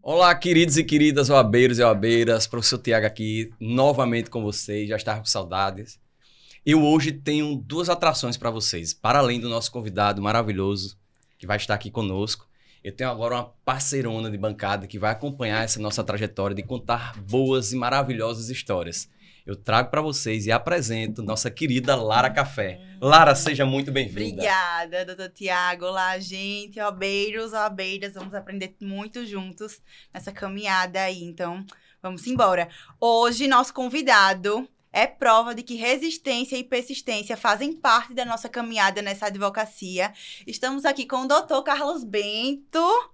Olá, queridos e queridas OABeiros e OABeiras, professor Tiago aqui, novamente com vocês, já estava com saudades. Eu hoje tenho duas atrações para vocês, para além do nosso convidado maravilhoso, que vai estar aqui conosco. Eu tenho agora uma parceirona de bancada que vai acompanhar essa nossa trajetória de contar boas e maravilhosas histórias. Eu trago para vocês e apresento nossa querida Lara Café. Lara, seja muito bem-vinda. Obrigada, doutor Tiago. Olá, gente, obeiros, obeiras, vamos aprender muito juntos nessa caminhada aí, então vamos embora. Hoje, nosso convidado é prova de que resistência e persistência fazem parte da nossa caminhada nessa advocacia. Estamos aqui com o doutor Carlos Bento,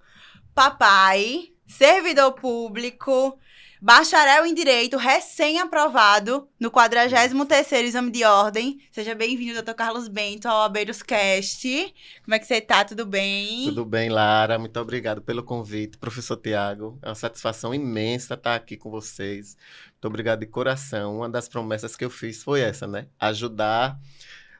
papai, servidor público, bacharel em Direito, recém-aprovado no 43º Exame de Ordem. Seja bem-vindo, doutor Carlos Bento, ao Abeiros Cast. Como é que você tá? Tudo bem? Tudo bem, Lara. Muito obrigado pelo convite, professor Tiago. É uma satisfação imensa estar aqui com vocês. Muito obrigado de coração. Uma das promessas que eu fiz foi essa, né? Ajudar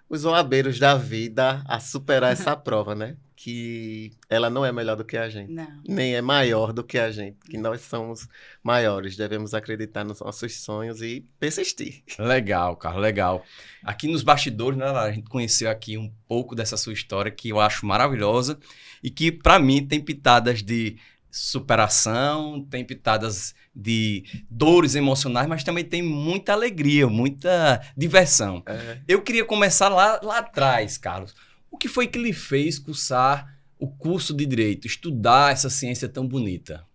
os oabeiros da vida a superar essa prova, né? Que ela não é melhor do que a gente, Não. nem é maior do que a gente, que nós somos maiores, devemos acreditar nos nossos sonhos e persistir. Legal, Carlos, legal. Aqui nos bastidores, né, Lara, a gente conheceu aqui um pouco dessa sua história, que eu acho maravilhosa e que, para mim, tem pitadas de superação, tem pitadas de dores emocionais, mas também tem muita alegria, muita diversão. Eu queria começar lá atrás, Carlos. O que foi que lhe fez cursar o curso de Direito, estudar essa ciência tão bonita?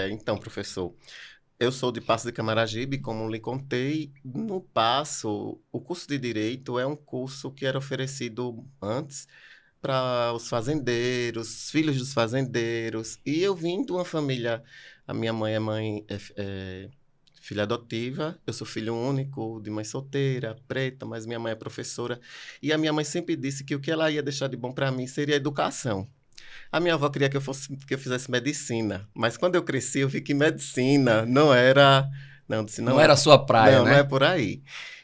Então, professor, eu sou de Paços de Camaragibe, como lhe contei. No Paço, o curso de Direito é um curso que era oferecido antes para os fazendeiros, filhos dos fazendeiros. E eu vim de uma família, a minha mãe é filha adotiva, eu sou filho único, de mãe solteira, preta, mas minha mãe é professora. E a minha mãe sempre disse que o que ela ia deixar de bom para mim seria a educação. A minha avó queria que eu fizesse medicina, mas quando eu cresci eu vi que medicina não era... Não era a sua praia, não, né? Não é por aí.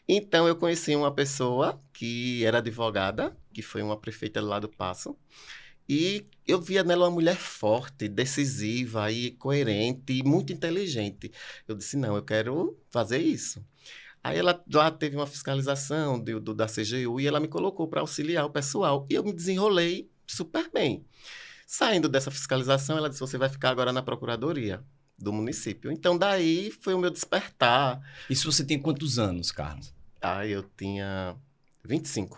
Então eu conheci uma pessoa que era advogada, que foi uma prefeita lá do Paço, e eu via nela uma mulher forte, decisiva e coerente e muito inteligente. Eu disse, não, eu quero fazer isso. Aí ela lá teve uma fiscalização da CGU e ela me colocou para auxiliar o pessoal. E eu me desenrolei super bem. Saindo dessa fiscalização, ela disse, você vai ficar agora na procuradoria do município. Então, daí foi o meu despertar. Isso você tem quantos anos, Carlos? Eu tinha 25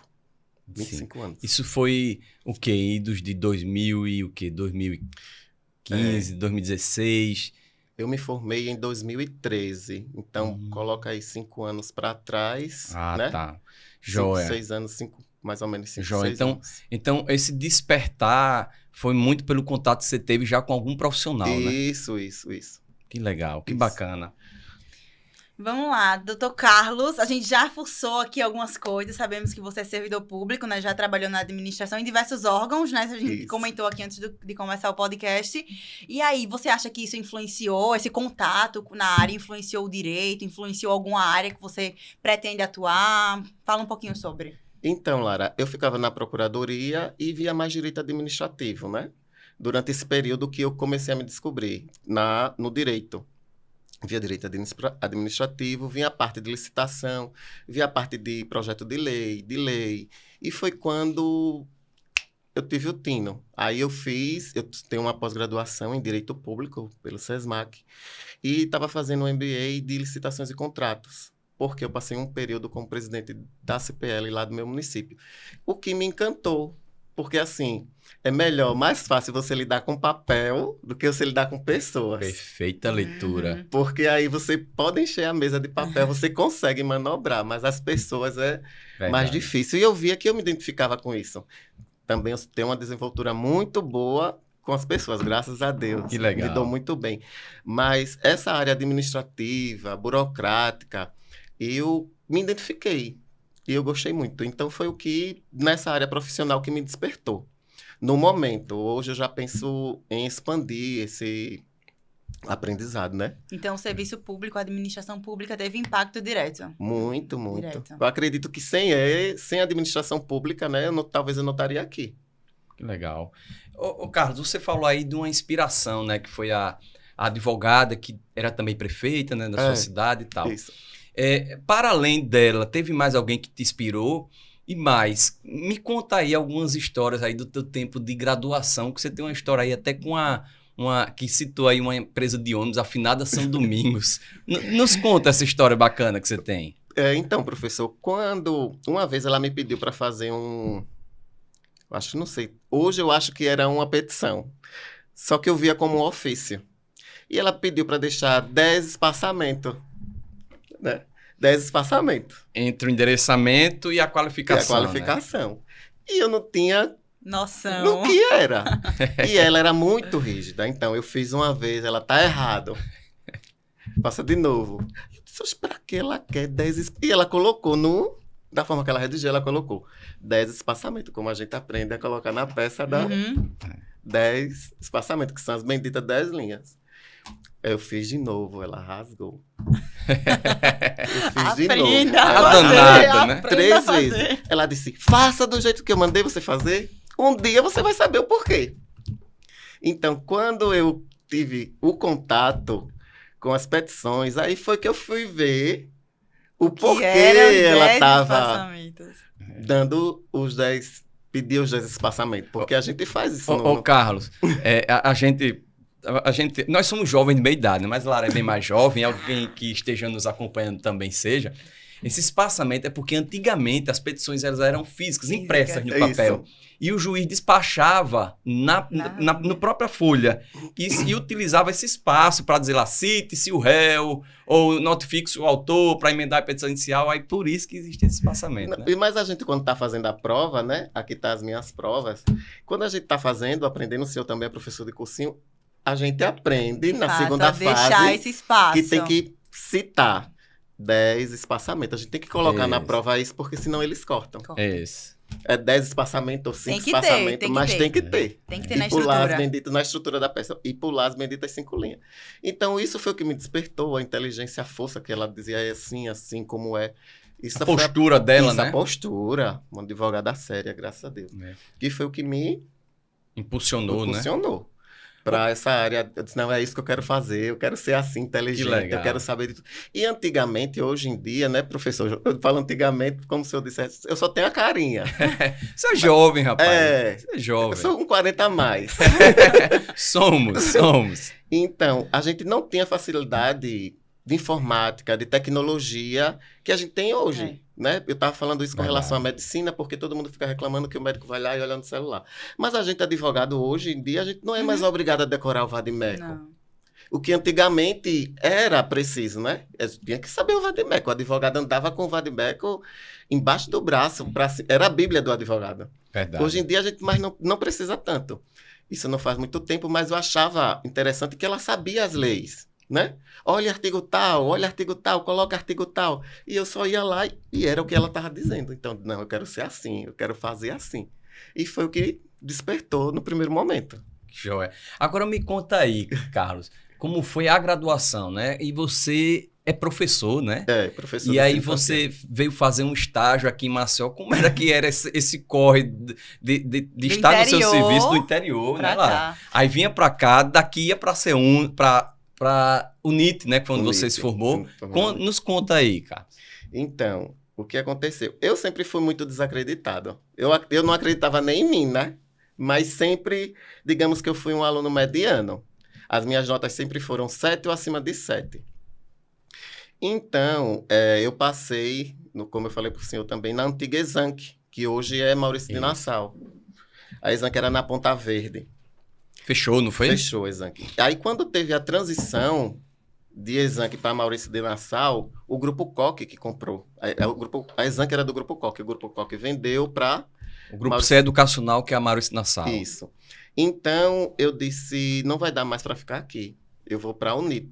anos. Isso foi o quê? Idos de 2000 e o quê? 2015, 2016? Eu me formei em 2013, então coloca aí 5 anos para trás, né? Tá. Joia. 6 anos, mais ou menos 5, Joia. 6 anos. Então, esse despertar foi muito pelo contato que você teve já com algum profissional, né? Isso. Que legal, que Isso. bacana. Vamos lá, doutor Carlos, a gente já fuçou aqui algumas coisas, sabemos que você é servidor público, né? Já trabalhou na administração em diversos órgãos, né? A gente comentou aqui antes de começar o podcast. E aí, você acha que isso influenciou, esse contato na área influenciou o direito, influenciou alguma área que você pretende atuar? Fala um pouquinho sobre. Então, Lara, eu ficava na procuradoria e via mais direito administrativo, né? Durante esse período que eu comecei a me descobrir no direito. Via direito administrativo, vinha a parte de licitação, via a parte de projeto de lei. E foi quando eu tive o tino. Aí eu tenho uma pós-graduação em Direito Público pelo SESMAC e estava fazendo um MBA de licitações e contratos, porque eu passei um período como presidente da CPL lá do meu município. O que me encantou, porque assim, é mais fácil você lidar com papel do que você lidar com pessoas. Perfeita leitura. Porque aí você pode encher a mesa de papel, você consegue manobrar, mas as pessoas é mais difícil. E eu via que eu me identificava com isso. Também eu tenho uma desenvoltura muito boa com as pessoas, graças a Deus. Que legal. Me dou muito bem. Mas essa área administrativa, burocrática, eu me identifiquei. E eu gostei muito. Então, foi o que, nessa área profissional, que me despertou. No momento, hoje eu já penso em expandir esse aprendizado, né? Então, o serviço público, a administração pública teve impacto direto. Muito. Direto. Eu acredito que sem a administração pública, né, talvez eu não estaria aqui. Que legal. Ô, Carlos, você falou aí de uma inspiração, né? Que foi a advogada que era também prefeita, né? Da sua cidade e tal. Isso. Para além dela, teve mais alguém que te inspirou? E mais, me conta aí algumas histórias aí do teu tempo de graduação, que você tem uma história aí até com que citou aí uma empresa de ônibus, a Finada São Domingos. Nos conta essa história bacana que você tem. Então, professor, quando uma vez ela me pediu para fazer acho que não sei, hoje eu acho que era uma petição, só que eu via como um ofício. E ela pediu para deixar 10 espaçamentos, né? 10 espaçamentos. Entre o endereçamento e a qualificação. Né? E eu não tinha noção no que era. E ela era muito rígida. Então, eu fiz uma vez, ela tá errado. Passa de novo. Eu disse, pra que ela quer 10 E ela colocou da forma que ela redigiu, ela colocou 10 espaçamentos, como a gente aprende a colocar na peça da 10 espaçamentos, que são as benditas 10 linhas. Eu fiz de novo, ela rasgou. Eu fiz de novo. Danada, né? 3 vezes. Ela disse, faça do jeito que eu mandei você fazer. Um dia você vai saber o porquê. Então, quando eu tive o contato com as petições, aí foi que eu fui ver o porquê ela estava dando pedir os 10 espaçamentos. Porque a gente faz isso. Carlos, a gente, nós somos jovens de meia idade, né? Mas Lara é bem mais jovem, alguém que esteja nos acompanhando também seja. Esse espaçamento é porque antigamente as petições elas eram físicas, impressas no papel. Isso. E o juiz despachava na própria folha e utilizava esse espaço para dizer lá, cite-se o réu ou notifique-se o autor para emendar a petição inicial. Aí por isso que existe esse espaçamento. Né? Mas a gente, quando está fazendo a prova, né? Aqui tá as minhas provas. Quando a gente está aprendendo, o senhor também é professor de cursinho, a gente aprende na segunda fase esse espaço. Que tem que citar 10 espaçamentos. A gente tem que colocar na prova isso, porque senão eles cortam. Isso. É 10 espaçamentos ou 5 espaçamentos, mas tem que ter. Tem que ter na estrutura. Na estrutura da peça. E pular as benditas 5 linhas. Então, isso foi o que me despertou, a inteligência, a força que ela dizia, é assim como é. Isso a postura dela, né? A postura. Uma advogada séria, graças a Deus. Que foi o que me impulsionou, né? Para essa área. Eu disse, não, é isso que eu quero fazer, eu quero ser assim, inteligente, eu quero saber de tudo. E antigamente, hoje em dia, né, professor? Eu falo antigamente, como se eu dissesse, eu só tenho a carinha. Você é jovem, rapaz. Você é jovem. Eu sou um 40 a mais. Somos. Então, a gente não tem a facilidade de informática, de tecnologia que a gente tem hoje. Né? Eu estava falando isso com relação à medicina, porque todo mundo fica reclamando que o médico vai lá e olha no celular. Mas a gente, advogado, hoje em dia, a gente não é mais obrigado a decorar o vadimeco. Não. O que antigamente era preciso, né? Eu tinha que saber o vadimeco. O advogado andava com o vadimeco embaixo do braço. Era a Bíblia do advogado. Verdade. Hoje em dia, a gente mais não precisa tanto. Isso não faz muito tempo, mas eu achava interessante que ela sabia as leis. Né? Olha artigo tal, coloca artigo tal. E eu só ia lá e era o que ela estava dizendo. Então, não, eu quero ser assim, eu quero fazer assim. E foi o que despertou no primeiro momento. Joia. Agora me conta aí, Carlos, como foi a graduação, né? E você é professor, né? Professor. E aí você veio fazer um estágio aqui em Maceió. Como era que era esse corre de estar no seu serviço do interior, né? Lá. Aí vinha para cá, daqui ia para para UNIT, né? Quando você se formou. Nos conta aí, cara. Então, o que aconteceu? Eu sempre fui muito desacreditado. Eu não acreditava nem em mim, né? Mas sempre, digamos que eu fui um aluno mediano. As minhas notas sempre foram 7 ou acima de 7. Então, eu passei, como eu falei para o senhor também, na antiga Exanc, que hoje é Maurício de Nassau. A Exanc era na Ponta Verde. Fechou, não foi? Fechou, Exanc. Aí, quando teve a transição de Exanc para Maurício de Nassau, o Grupo Coque que comprou. A Exanc era do Grupo Coque. O Grupo Coque vendeu para... O Grupo C Educacional, que é a Maurício de Nassau. Isso. Então, eu disse, não vai dar mais para ficar aqui. Eu vou para a UNIT.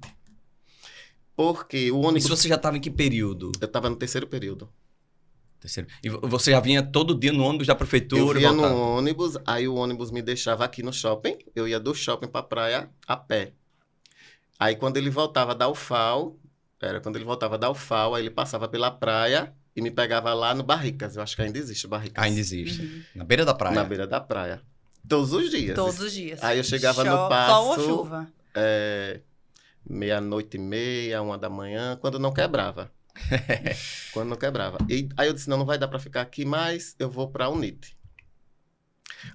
Porque o ônibus... E você já estava em que período? Eu estava no 3º período. E você já vinha todo dia no ônibus da prefeitura? Eu vinha no ônibus, aí o ônibus me deixava aqui no shopping, eu ia do shopping para a praia a pé. Aí quando ele voltava da UFAL, aí ele passava pela praia e e me pegava lá no Barricas. Eu acho que ainda existe o Barricas. Ainda existe. Na beira da praia. Na beira da praia. Todos os dias. Todos os dias. Aí eu chegava no Sol ou passo, chuva? meia-noite e meia, 1h da manhã, quando não quebrava. Quando não quebrava. E aí eu disse, não vai dar para ficar aqui mais, eu vou para a UNIT.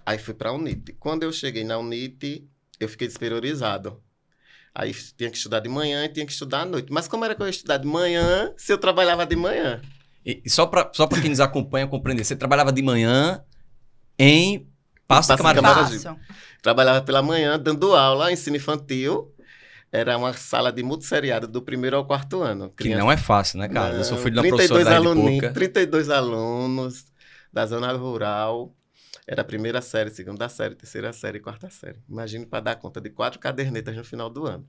Aí fui para a UNIT. Quando eu cheguei na UNIT, eu fiquei despriorizado. Aí tinha que estudar de manhã e tinha que estudar à noite. Mas como era que eu ia estudar de manhã se eu trabalhava de manhã? E só para quem nos acompanha compreender, você trabalhava de manhã em Passo de Camaragibe. Passo. Trabalhava pela manhã, dando aula, ensino infantil. Era uma sala de multisseriado do 1º ao 4º ano. Que não é fácil, né, cara? Não, Eu sou filho de uma professora da Rede Pública. 32 alunos da zona rural. Era a 1ª série, 2ª série, 3ª série e 4ª série. Imagine para dar conta de 4 cadernetas no final do ano.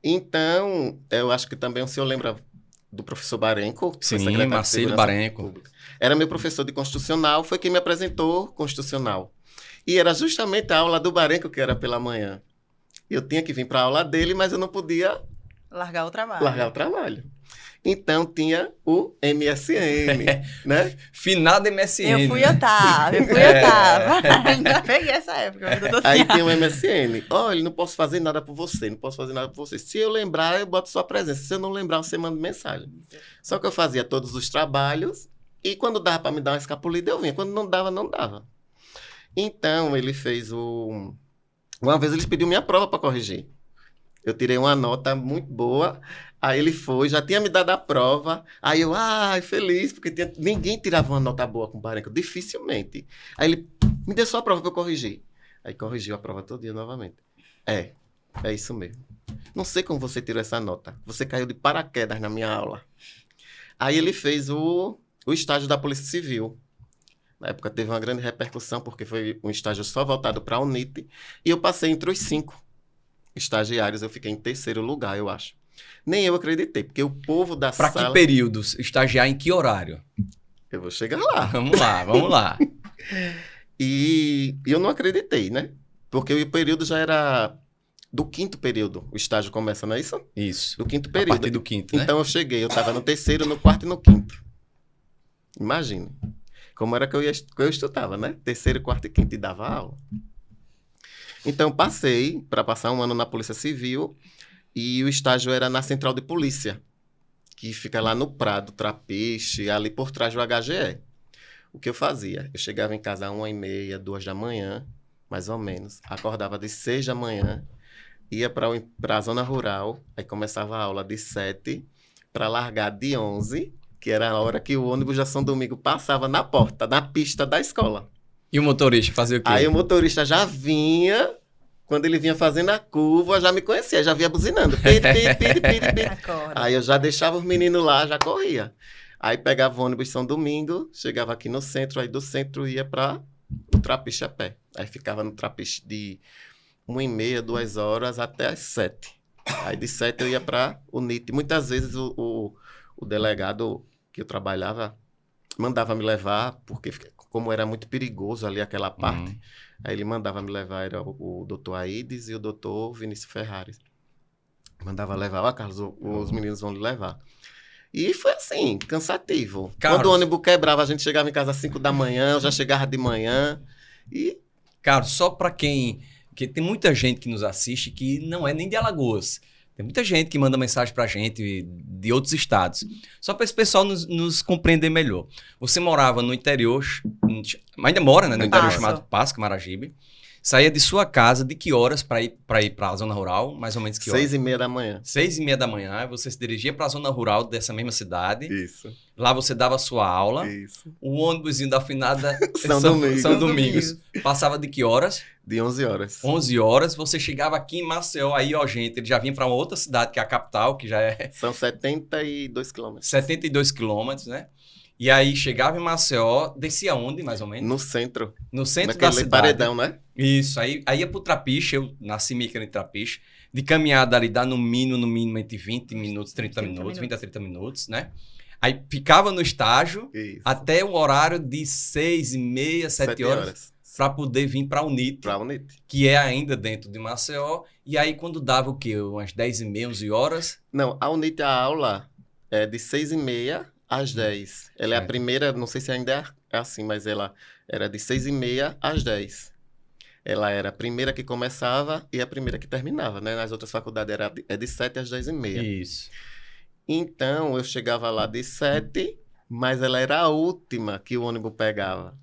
Então, eu acho que também o senhor lembra do professor Barenco? Que foi Sim, secretário de Marcelo Segurança Barenco. Pública. Era meu professor de Constitucional, foi quem me apresentou Constitucional. E era justamente a aula do Barenco que era pela manhã. Eu tinha que vir para a aula dele, mas eu não podia Largar o trabalho. largar o trabalho. Então, tinha o MSN, né? Finado MSN. Eu fui Otávio. Ainda peguei essa época. Aí tem o MSN. Olha, não posso fazer nada por você, não posso fazer nada por você. Se eu lembrar, eu boto sua presença. Se eu não lembrar, você manda mensagem. Só que eu fazia todos os trabalhos e quando dava para me dar uma escapulida, eu vinha. Quando não dava, não dava. Então, ele fez o... Uma vez ele pediu minha prova para corrigir. Eu tirei uma nota muito boa, aí ele foi, já tinha me dado a prova, aí eu, feliz, porque ninguém tirava uma nota boa com o Barenco, dificilmente. Aí ele, me deu só a prova para eu corrigir. Aí corrigiu a prova todo dia novamente. É isso mesmo. Não sei como você tirou essa nota, você caiu de paraquedas na minha aula. Aí ele fez o estágio da Polícia Civil. Na época teve uma grande repercussão, porque foi um estágio só voltado para a UNIT, e eu passei entre os 5 estagiários, eu fiquei em 3º lugar, eu acho. Nem eu acreditei, porque o povo da sala... Para que períodos? Estagiar em que horário? Eu vou chegar lá. Vamos lá. E eu não acreditei, né? Porque o período já era do 5º período. O estágio começa, não é isso? Isso. Do 5º A período. partir do 5º, né? Então eu cheguei, eu estava no 3º, no 4º e no 5º. Imagine. Como era que eu estudava, né? 3º, 4º e 5º e dava aula. Então, passei para passar um ano na Polícia Civil e o estágio era na Central de Polícia, que fica lá no Prado, Trapiche, ali por trás do HGE. O que eu fazia? Eu chegava em casa às 1h30, 2h, mais ou menos. Acordava de 6h, ia para a zona rural, aí começava a aula de 7 para largar de 11, que era a hora que o ônibus da São Domingo passava na porta, na pista da escola. E o motorista fazia o quê? Aí o motorista já vinha, quando ele vinha fazendo a curva, já me conhecia, já vinha buzinando. Aí eu já deixava os meninos lá, já corria. Aí pegava o ônibus São Domingo, chegava aqui no centro, aí do centro ia para o Trapiche a pé. Aí ficava no Trapiche de 1h30, 2h até as 7. Aí de 7 eu ia para o NIT. Muitas vezes o delegado que eu trabalhava mandava me levar, porque como era muito perigoso ali aquela parte, aí ele mandava me levar, era o doutor Aides e o doutor Vinícius Ferrari. Mandava levar, Carlos, os meninos vão lhe levar. E foi assim, cansativo. Carlos. Quando o ônibus quebrava, a gente chegava em casa às 5h, eu já chegava de manhã e... Carlos, só para quem... Porque tem muita gente que nos assiste que não é nem de Alagoas. Tem muita gente que manda mensagem pra gente de outros estados. Só para esse pessoal nos compreender melhor. Você morava no interior, ainda mora, né? No interior chamado Passo, Camaragibe. Saía de sua casa de que horas para ir para a zona rural? Mais ou menos que horas? 6h30. 6h30, você se dirigia para a zona rural dessa mesma cidade. Isso. Lá você dava a sua aula. Isso. O ônibusinho da finada São Domingos. Passava de que horas? De 11 horas. 11 horas. Você chegava aqui em Maceió, aí, ó, gente, ele já vinha para uma outra cidade, que é a capital, que já é... São 72 quilômetros. 72 quilômetros, né? E aí chegava em Maceió, descia onde, mais ou menos? No centro. No centro da cidade. Paredão, né? Isso, aí ia pro Trapiche, eu nasci meio que em Trapiche. De caminhada ali dá no mínimo entre 20 minutos, 30 minutos, 20 a 30 minutos, né? Aí ficava no estágio até o horário de 6h30, 7 horas. Para poder vir para a UNIT, que é ainda dentro de Maceió. E aí quando dava o quê? Umas 10h30, 11 horas? Não, a UNIT, a aula é de 6h30 às 10. Ela é a primeira, não sei se ainda é assim, mas ela Era de 6h30 às 10. Ela era a primeira que começava e a primeira que terminava, né? Nas outras faculdades é de 7 às 10h30. Isso. Então, eu chegava lá de 7, mas ela era a última que o ônibus pegava.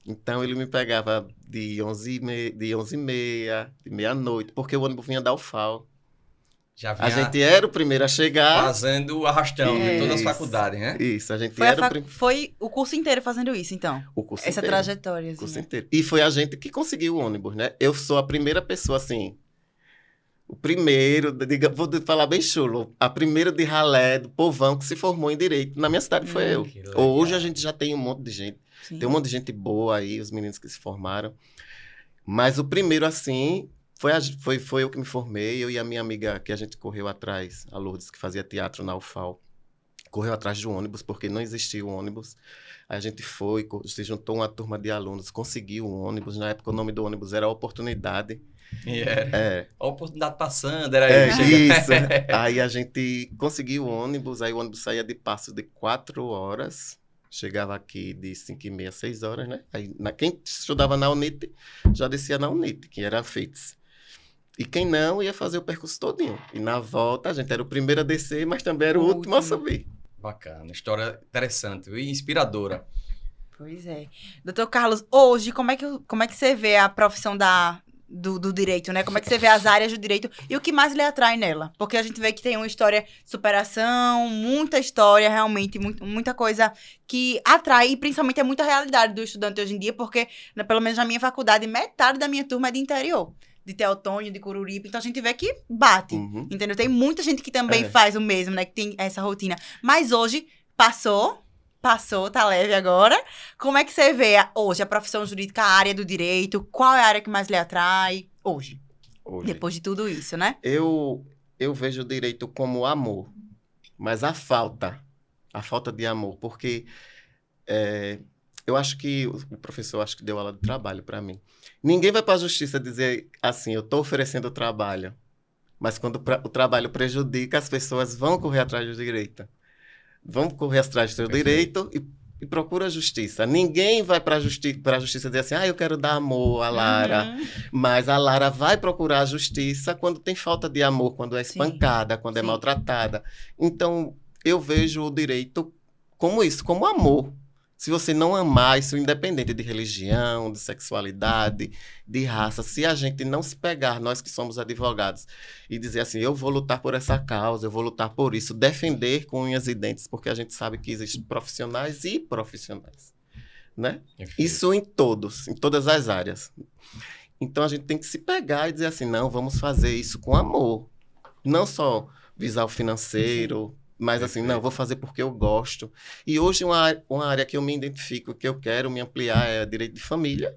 Então, ele me pegava de 11h30, de meia-noite, porque o ônibus vinha da UFAL. Já A vinha gente era o primeiro a chegar. fazendo o arrastão de todas as Isso. faculdades, né? Isso, a gente Foi, era foi o curso inteiro fazendo isso, então. o curso Essa inteiro. trajetória. O curso Assim, inteiro. E foi a gente que conseguiu o ônibus, né? Eu sou a primeira pessoa, assim, o primeiro, vou falar bem chulo, a primeira de ralé do povão que se formou em Direito. Na minha cidade foi eu. Que legal. Hoje a gente já tem um monte de gente. Sim. Tem um monte de gente boa aí, os meninos que se formaram. Mas o primeiro, assim, foi eu que me formei, eu e a minha amiga que a gente correu atrás, a Lourdes, que fazia teatro na UFAL. Correu atrás do ônibus, porque não existia o ônibus. Aí a gente foi, se juntou uma turma de alunos, conseguiu o ônibus. Na época o nome do ônibus era Oportunidade. E era. É, A oportunidade passando, era isso. isso. Aí a gente conseguiu o ônibus, aí o ônibus saía de Passos de 4 horas, chegava aqui de 5h30, 6 horas, né? Aí quem estudava na UNIT já descia na UNIT, que era a FITS. E quem não ia fazer o percurso todinho. E na volta a gente era o primeiro a descer, mas também era o último a subir. Bacana, história interessante e inspiradora. Pois é. Doutor Carlos, hoje, como é que você vê a profissão do direito, né? Como é que você vê as áreas do direito e o que mais lhe atrai nela? Porque a gente vê que tem uma história de superação, muita história, realmente, muita coisa que atrai, e principalmente é muita realidade do estudante hoje em dia, porque, pelo menos na minha faculdade, metade da minha turma é de interior. De Teotônio, de Coruripe, então a gente vê que bate, Uhum. entendeu? Tem muita gente que também É. faz o mesmo, né? Que tem essa rotina. Mas hoje, passou, tá leve agora. Como é que você vê hoje a profissão jurídica, a área do direito? Qual é a área que mais lhe atrai hoje? Hoje. Depois de tudo isso, né? Eu vejo o direito como amor, mas a falta de amor, porque eu acho que o professor acho que deu aula de trabalho para mim. Ninguém vai para a justiça dizer assim, eu estou oferecendo trabalho, mas quando o trabalho prejudica, as pessoas vão correr atrás do direito. Vão correr atrás do seu direito e procura a justiça. Ninguém vai para a justiça dizer assim, eu quero dar amor à Lara. Uhum. Mas a Lara vai procurar a justiça quando tem falta de amor, quando é Sim. espancada, quando é Sim. maltratada. Então, eu vejo o direito como isso, como amor. Se você não amar, isso independente de religião, de sexualidade, de raça, se a gente não se pegar, nós que somos advogados, e dizer assim, eu vou lutar por essa causa, eu vou lutar por isso, defender com unhas e dentes, porque a gente sabe que existem profissionais e profissionais, né? Isso em todas as áreas. Então, a gente tem que se pegar e dizer assim, não, vamos fazer isso com amor. Não só visar o financeiro, mas assim, não, vou fazer porque eu gosto. E hoje uma área que eu me identifico, que eu quero me ampliar é direito de família,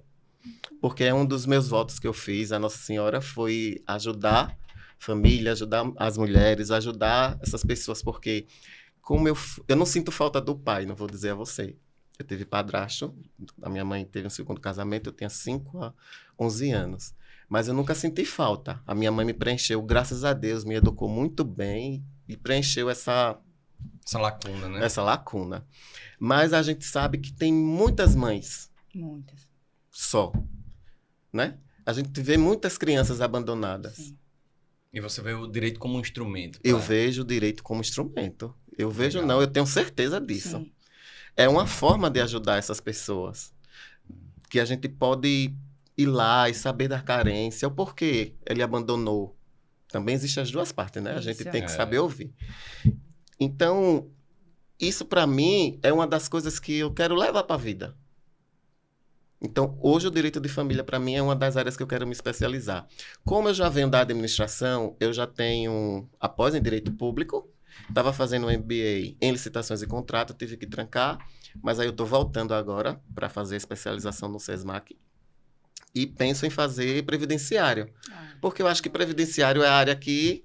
porque é um dos meus votos que eu fiz, a Nossa Senhora, foi ajudar família, ajudar as mulheres, ajudar essas pessoas, porque como eu não sinto falta do pai, não vou dizer a você. Eu tive padrasto, a minha mãe teve um segundo casamento, eu tinha 5 a 11 anos. Mas eu nunca senti falta. A minha mãe me preencheu, graças a Deus, me educou muito bem e preencheu essa lacuna, né? Essa lacuna. Mas a gente sabe que tem muitas mães. Muitas. Só. Né? A gente vê muitas crianças abandonadas. Sim. E você vê o direito como um instrumento. Eu vejo o direito como instrumento. Eu vejo, Legal. não, eu tenho certeza disso. Sim. É uma forma de ajudar essas pessoas. Que a gente pode ir lá e saber da carência, o porquê ele abandonou. Também existem as duas partes, né? A gente Isso. tem que saber ouvir. Então, isso para mim é uma das coisas que eu quero levar para a vida. Então, hoje o direito de família para mim é uma das áreas que eu quero me especializar. Como eu já venho da administração, eu já tenho após em direito público, estava fazendo um MBA em licitações e contrato, tive que trancar, mas aí eu estou voltando agora para fazer especialização no SESMAC e penso em fazer previdenciário. Porque eu acho que previdenciário é a área que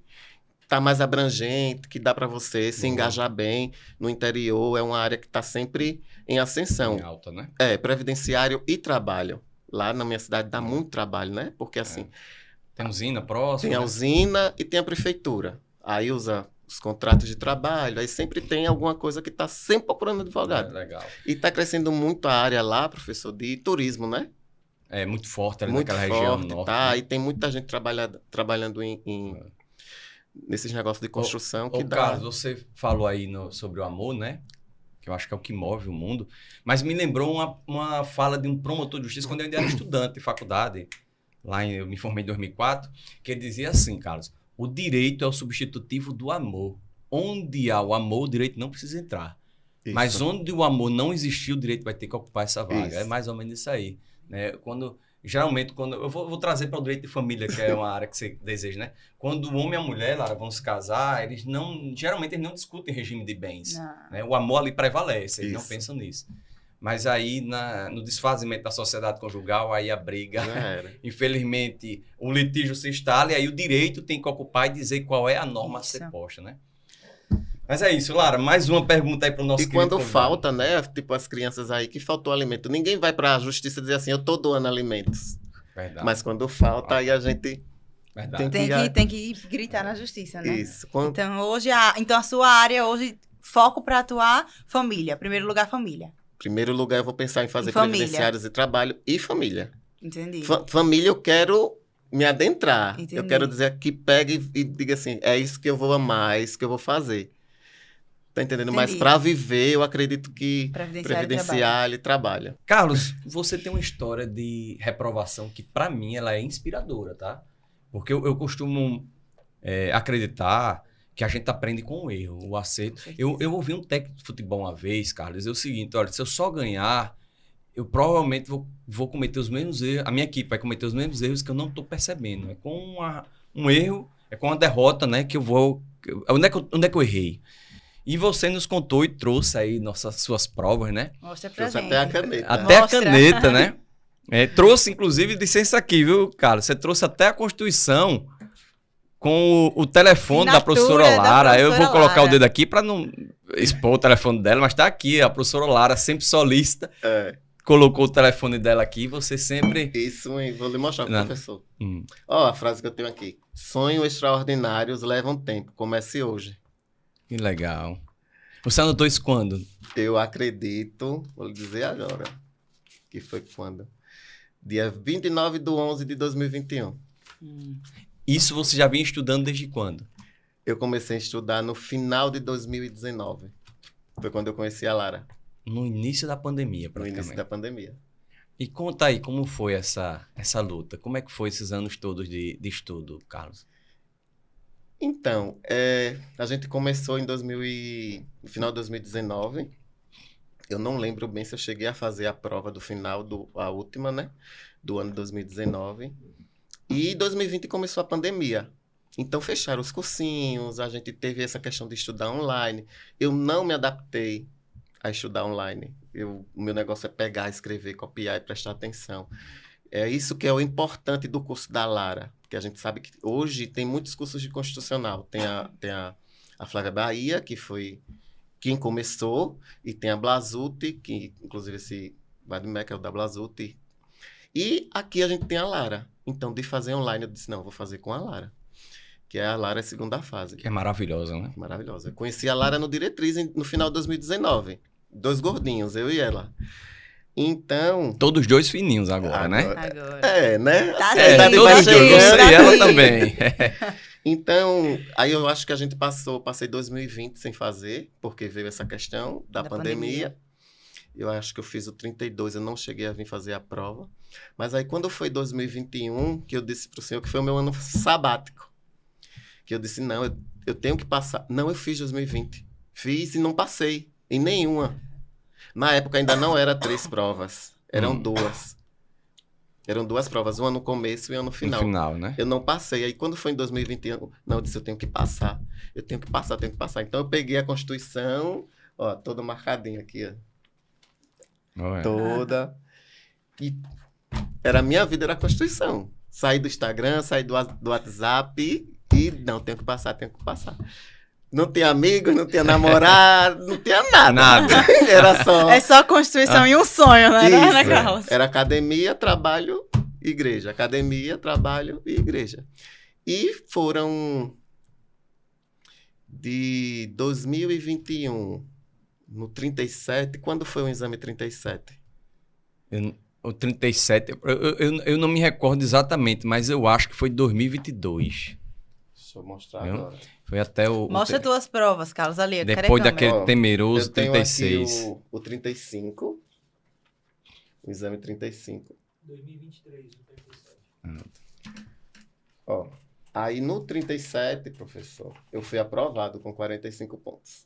está mais abrangente, que dá para você se engajar bem no interior, é uma área que está sempre em ascensão. Em alta, né? Previdenciário e trabalho. Lá na minha cidade dá muito trabalho, né? Porque assim, Tem usina próxima. tem a né? usina e tem a prefeitura. Aí usa os contratos de trabalho, aí sempre tem alguma coisa que está sempre procurando advogado. Legal. E está crescendo muito a área lá, professor, de turismo, né? É muito forte ali Muito naquela forte, região norte. tá? Né? E tem muita gente trabalhando nesses negócios de construção que dá... Carlos, você falou aí sobre o amor, né? Que eu acho que é o que move o mundo. Mas me lembrou uma fala de um promotor de justiça quando eu ainda era estudante de faculdade. Eu me formei em 2004, que ele dizia assim, Carlos, o direito é o substitutivo do amor. Onde há o amor, o direito não precisa entrar. Isso. Mas onde o amor não existir, o direito vai ter que ocupar essa vaga. Isso. É mais ou menos isso aí. Né? Geralmente, quando eu vou trazer para o direito de família, que é uma área que você deseja, né? Quando o homem e a mulher, Lara, vão se casar, geralmente eles não discutem regime de bens. Né? O amor ali prevalece, eles não pensam nisso. Mas aí, no desfazimento da sociedade conjugal, aí a briga, infelizmente, o litígio se instala e aí o direito tem que ocupar e dizer qual é a norma a ser posta, né? Mas é isso, Lara, mais uma pergunta aí para o nosso querido quando convidado. falta, né, tipo as crianças aí que faltou alimento, ninguém vai para a justiça dizer assim, eu tô doando alimentos. Verdade. Mas quando falta, aí a gente tem que gritar na justiça, né? Isso. Então, a sua área hoje, foco para atuar, família. Primeiro lugar, família. Primeiro lugar, eu vou pensar em fazer previdenciários de trabalho e família. Entendi. Família, eu quero me adentrar. Entendi. Eu quero dizer que pegue e diga assim, é isso que eu vou amar, é isso que eu vou fazer. Tá entendendo? Entendi. Mas para viver, eu acredito que previdenciário e trabalho. Carlos, você tem uma história de reprovação que, para mim, ela é inspiradora, tá? Porque eu costumo acreditar que a gente aprende com o erro, o acerto. Eu ouvi um técnico de futebol uma vez, Carlos, é o seguinte, olha, se eu só ganhar, eu provavelmente vou cometer os mesmos erros, a minha equipe vai cometer os mesmos erros que eu não estou percebendo. É com um erro, é com uma derrota, né, que eu vou... Onde é que eu errei? E você nos contou e trouxe aí suas provas, né? Mostra pra trouxe gente. até a caneta. Até a caneta, né? Trouxe, inclusive, licença aqui, viu, Carlos? Você trouxe até a Constituição com o telefone da professora Lara. Eu vou colocar o dedo aqui para não expor o telefone dela, mas tá aqui, a professora Lara, sempre solícita. Colocou o telefone dela aqui, você sempre... Isso, hein? Vou lhe mostrar, professor. Ó, a frase que eu tenho aqui. Sonhos extraordinários levam tempo, comece hoje. Que legal. Você anotou isso quando? Eu acredito, vou lhe dizer agora, que foi quando? Dia 29/11/2021. Isso você já vinha estudando desde quando? Eu comecei a estudar no final de 2019. Foi quando eu conheci a Lara. No início da pandemia, praticamente. No início da pandemia. E conta aí, como foi essa luta? Como é que foi esses anos todos de estudo, Carlos? Então, a gente começou no final de 2019. Eu não lembro bem se eu cheguei a fazer a prova do final, a última, né? Do ano de 2019. E 2020 começou a pandemia. Então, fecharam os cursinhos, a gente teve essa questão de estudar online. Eu não me adaptei a estudar online. O meu negócio é pegar, escrever, copiar e prestar atenção. É isso que é o importante do curso da Lara. Porque a gente sabe que hoje tem muitos cursos de constitucional. Tem a Flávia Bahia, que foi quem começou, e tem a Blasutti, que inclusive esse Vadimec é o da Blasutti. E aqui a gente tem a Lara. Então, de fazer online, eu disse, não, vou fazer com a Lara. Que é a Lara, a segunda fase. Que é maravilhosa, né? Maravilhosa. Eu conheci a Lara no Diretriz no final de 2019. 2 gordinhos, eu e ela. Então... Todos 2 fininhos agora, né? É, né? Tá todos 2, você e ela também. Então, aí eu acho que a gente passei 2020 sem fazer, porque veio essa questão da pandemia. Eu acho que eu fiz o 32, eu não cheguei a vir fazer a prova. Mas aí, quando foi 2021, que eu disse para o senhor que foi o meu ano sabático, que eu disse, não, eu tenho que passar. Não, eu fiz 2020. Fiz e não passei em nenhuma. Na época, ainda não era 3 provas. Eram 2. Eram 2 provas, uma no começo e uma no final. No final, né? Eu não passei. Aí, quando foi em 2021, não, eu disse, eu tenho que passar. Eu tenho que passar. Então, eu peguei a Constituição, ó, toda marcadinha aqui, ó. Toda. E a minha vida era a Constituição. Saí do Instagram, saí do WhatsApp e não, tenho que passar. Não tinha amigos, não tinha namorado, não tinha nada. Era só... É só Constituição e um sonho, né, né, Carlos? Era academia, trabalho, igreja. Academia, trabalho e igreja. E foram De 2021, no 37, quando foi o exame 37? O 37, eu não me recordo exatamente, mas eu acho que foi 2022. Deixa eu mostrar Viu? agora. Foi até o... Mostra tuas provas, Carlos, ali. Eu quero Depois a câmera. daquele Ó, temeroso Eu tenho 36. aqui o 35, o exame 35. 2023, o 37. Ó, aí no 37, professor, eu fui aprovado com 45 pontos.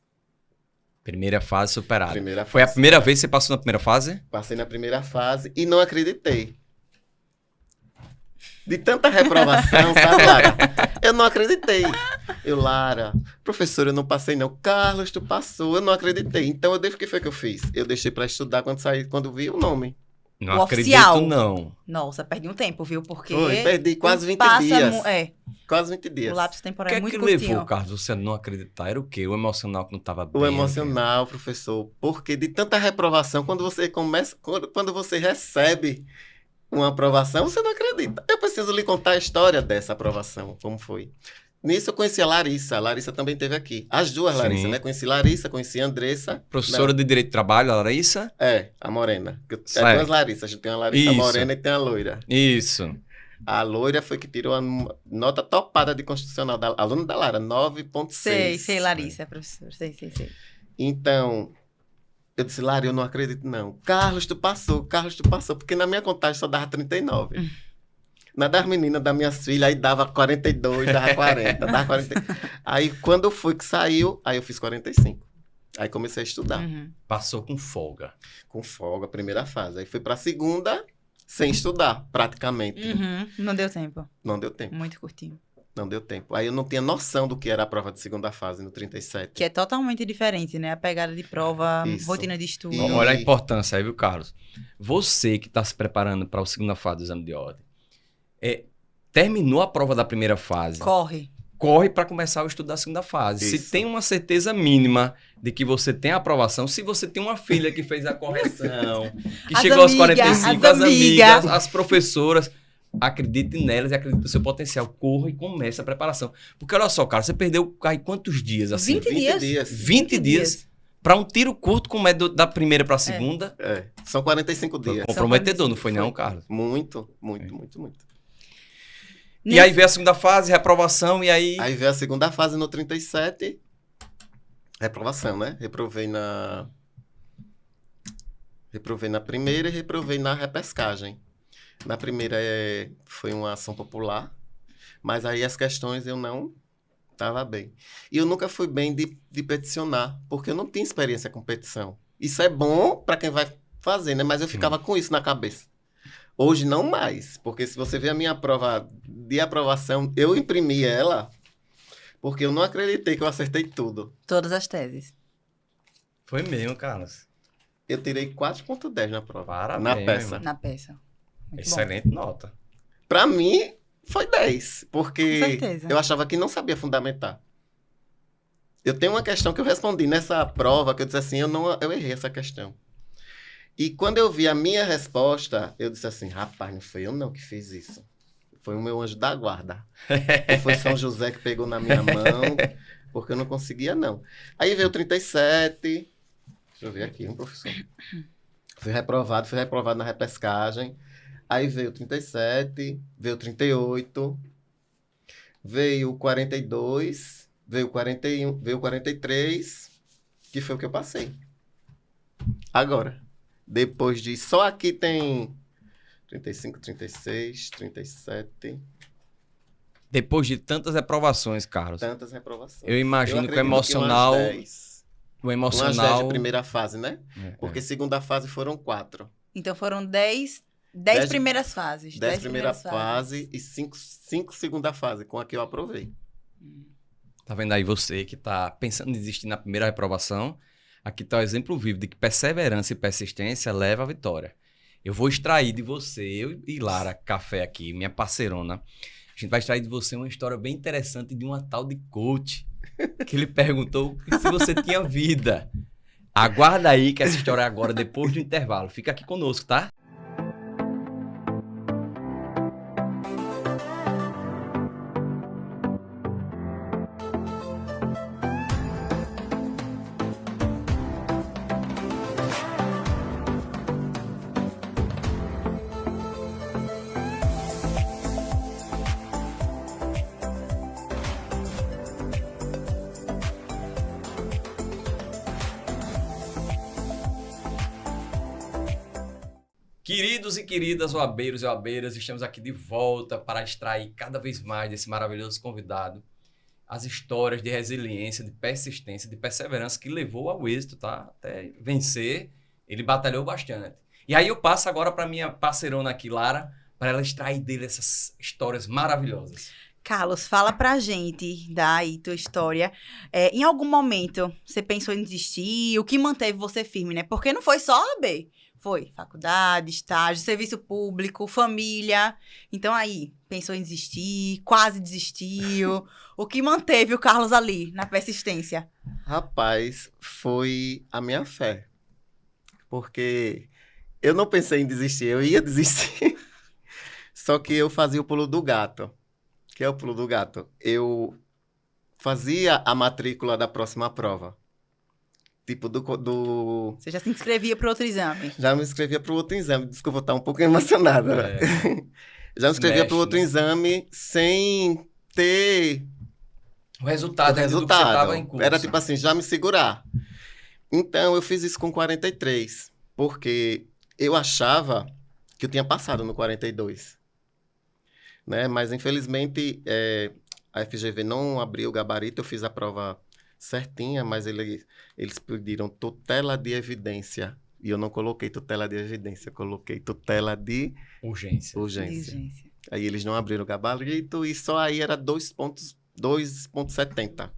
Primeira fase superada. Primeira Foi a fase primeira superada. vez que você passou na primeira fase? Passei na primeira fase e não acreditei. De tanta reprovação, sabe, Lara? Eu não acreditei. Lara, professor, eu não passei não. Carlos, tu passou, eu não acreditei. Então, o que foi que eu fiz? Eu deixei para estudar quando vi o nome. Não O acredito, oficial. não. Nossa, perdi um tempo, viu? Porque... Foi, perdi quase 20 passa dias. O Quase 20 dias. lápis O temporal que é é que muito curtinho. levou, Carlos, você a não acreditar? Era o quê? O emocional que não estava bem? O era quê? emocional, professor, porque de tanta reprovação, quando você recebe uma aprovação, você não acredita. Eu preciso lhe contar a história dessa aprovação, como foi. Nisso eu conheci a Larissa. A Larissa também esteve aqui. As duas Sim. Larissa, né? Conheci Larissa, conheci a Andressa. Professora de Direito do Trabalho, a Larissa? É, a morena. É Certo. duas Larissas. A gente tem a Larissa Isso. morena e tem a loira. Isso. A loira foi que tirou a nota topada de constitucional da aluna da Lara, 9,6. Sei, Larissa, professor. Sei. Então, eu disse, Lara, eu não acredito, não. Carlos, tu passou. Porque na minha contagem só dava 39. Na das meninas, das minhas filhas, aí dava 42, dava 40, dava 40. Aí, quando foi que saiu, aí eu fiz 45. Aí comecei a estudar, Uhum. Passou com folga. com folga, primeira fase. Aí fui pra segunda, sem estudar, praticamente. Uhum. Não deu tempo. Não deu tempo, Muito curtinho. não deu tempo. Aí eu não tinha noção do que era a prova de segunda fase, no 37. Que é totalmente diferente, né? A pegada de prova, Isso. rotina de estudo. E- Olha a importância aí, viu, Carlos? Você que está se preparando para a segunda fase do exame de ordem, terminou a prova da primeira fase, corre para começar o estudo da segunda fase. Se Isso. tem uma certeza mínima de que você tem a aprovação, se você tem uma filha que fez a correção, que As chegou aos amigas, 45, as as amigas, amigas. as professoras, acredite nelas e acredite no seu potencial. Corra e comece a preparação. Porque olha só, cara, você perdeu aí quantos dias assim? 20 dias. 20 dias para um tiro curto como é da primeira para a segunda. São 45 Foi dias. comprometedor, não foi Foi. não, Carlos? Muito. E aí veio a segunda fase, reprovação, e aí... Aí veio a segunda fase no 37. Reprovação, né? Reprovei na primeira e reprovei na repescagem. Na primeira foi uma ação popular, mas aí as questões eu não estava bem. E eu nunca fui bem de peticionar, porque eu não tinha experiência com petição. Isso é bom para quem vai fazer, né? Mas eu ficava com isso na cabeça. Hoje não mais, porque se você ver a minha prova de aprovação, eu imprimi ela, porque eu não acreditei que eu acertei tudo. Todas as teses. Foi mesmo, Carlos. Eu tirei 4,10 na prova, Parabéns, na peça. irmão. Na peça. Muito Excelente nota. Para mim, foi 10, porque Com certeza. eu achava que não sabia fundamentar. Eu tenho uma questão que eu respondi nessa prova, que eu disse assim, eu errei essa questão. E quando eu vi a minha resposta, eu disse assim, rapaz, não foi eu não que fiz isso. Foi o meu anjo da guarda. Ou foi São José que pegou na minha mão, porque eu não conseguia, não. Aí veio o 37, deixa eu ver aqui, professor. Fui reprovado na repescagem. Aí veio o 37, veio o 38, veio o 42, veio o 41, veio o 43, que foi o que eu passei. Agora, depois de... Só aqui tem 35, 36, 37... Depois de tantas reprovações, Carlos, Tantas reprovações. eu imagino que o acredito emocional... umas 10. O Umas 10 emocional... de primeira fase, né? É, Porque segunda fase foram 4. Então foram 10 10 primeiras fases. 10 primeira fase e 5 segunda fase, com a que eu aprovei. Tá vendo aí você que tá pensando em desistir na primeira reprovação? Aqui tá o exemplo vivo de que perseverança e persistência leva à vitória. Eu vou extrair de você, eu e Lara Café aqui, minha parceirona, a gente vai extrair de você uma história bem interessante de uma tal de coach, que ele perguntou se você tinha vida. Aguarda aí que essa história é agora, depois do intervalo. Fica aqui conosco, tá? Queridos e queridas oabeiros e oabeiras, estamos aqui de volta para extrair cada vez mais desse maravilhoso convidado as histórias de resiliência, de persistência, de perseverança que levou ao êxito, tá? Até vencer, ele batalhou bastante. E aí eu passo agora para minha parceirona aqui, Lara, para ela extrair dele essas histórias maravilhosas. Carlos, fala pra gente daí tua história. Em algum momento você pensou em desistir? O que manteve você firme, né? Porque não foi só a B. Foi faculdade, estágio, serviço público, família. Então aí, pensou em desistir, quase desistiu. O que manteve o Carlos ali, na persistência? Rapaz, foi a minha fé. Porque eu não pensei em desistir, eu ia desistir. Só que eu fazia o pulo do gato. Que é o pulo do gato? Eu fazia a matrícula da próxima prova. Tipo, Você já se inscrevia para outro exame? Já me inscrevia para o outro exame. Desculpa, estar um pouco emocionada. Né? Já me inscrevia para o outro exame sem ter o resultado. O do que você estava em curso. Era tipo assim, já me segurar. Então, eu fiz isso com 43. Porque eu achava que eu tinha passado no 42. Né? Mas, infelizmente, a FGV não abriu o gabarito. Eu fiz a prova certinha, mas eles pediram tutela de evidência. E eu não coloquei tutela de evidência, eu coloquei tutela de urgência. Aí eles não abriram o gabarito e só aí era 2,70.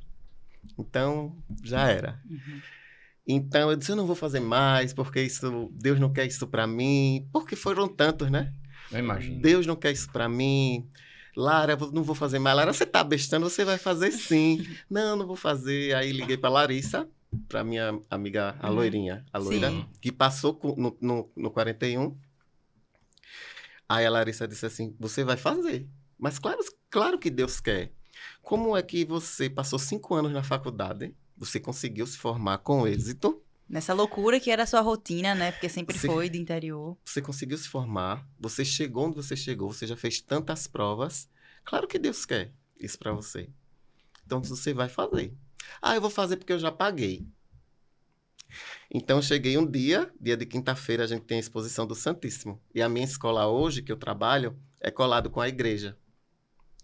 Então, já era. Uhum. Então, eu disse, eu não vou fazer mais, porque Deus não quer isso para mim. Porque foram tantos, né? Eu imagino. Deus não quer isso para mim. Lara, eu não vou fazer mais. Lara, você tá bestando, você vai fazer sim. Não vou fazer. Aí liguei pra Larissa, pra minha amiga, a loirinha, a loira, Sim. que passou no 41. Aí a Larissa disse assim, você vai fazer. Mas claro que Deus quer. Como é que você passou 5 anos na faculdade, você conseguiu se formar com êxito? Nessa loucura que era a sua rotina, né? Porque sempre foi do interior. Você conseguiu se formar, você chegou onde você chegou, você já fez tantas provas. Claro que Deus quer isso pra você. Então, você vai fazer. Ah, eu vou fazer porque eu já paguei. Então, eu cheguei um dia de quinta-feira, a gente tem a exposição do Santíssimo. E a minha escola hoje, que eu trabalho, é colado com a igreja.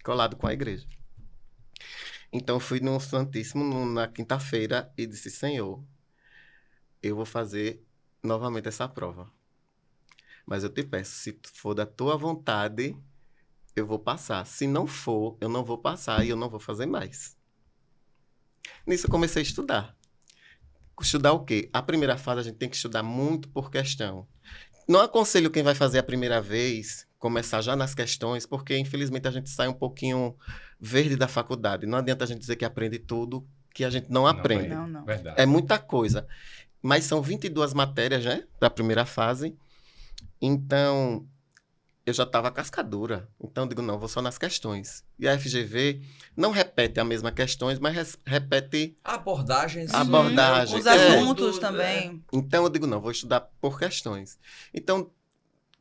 Colado com a igreja. Então, eu fui no Santíssimo na quinta-feira e disse, Senhor, eu vou fazer novamente essa prova. Mas eu te peço, se for da tua vontade, eu vou passar. Se não for, eu não vou passar e eu não vou fazer mais. Nisso eu comecei a estudar. Estudar o quê? A primeira fase a gente tem que estudar muito por questão. Não aconselho quem vai fazer a primeira vez começar já nas questões, porque infelizmente a gente sai um pouquinho verde da faculdade. Não adianta a gente dizer que aprende tudo, que a gente não aprende. Não. Verdade. É muita coisa. Mas são 22 matérias, né? Da primeira fase. Então, eu já estava cascadura. Então, eu digo, não, vou só nas questões. E a FGV não repete as mesmas questões, mas repete abordagens. Abordagem. Os assuntos também. Então, eu digo, não, vou estudar por questões. Então,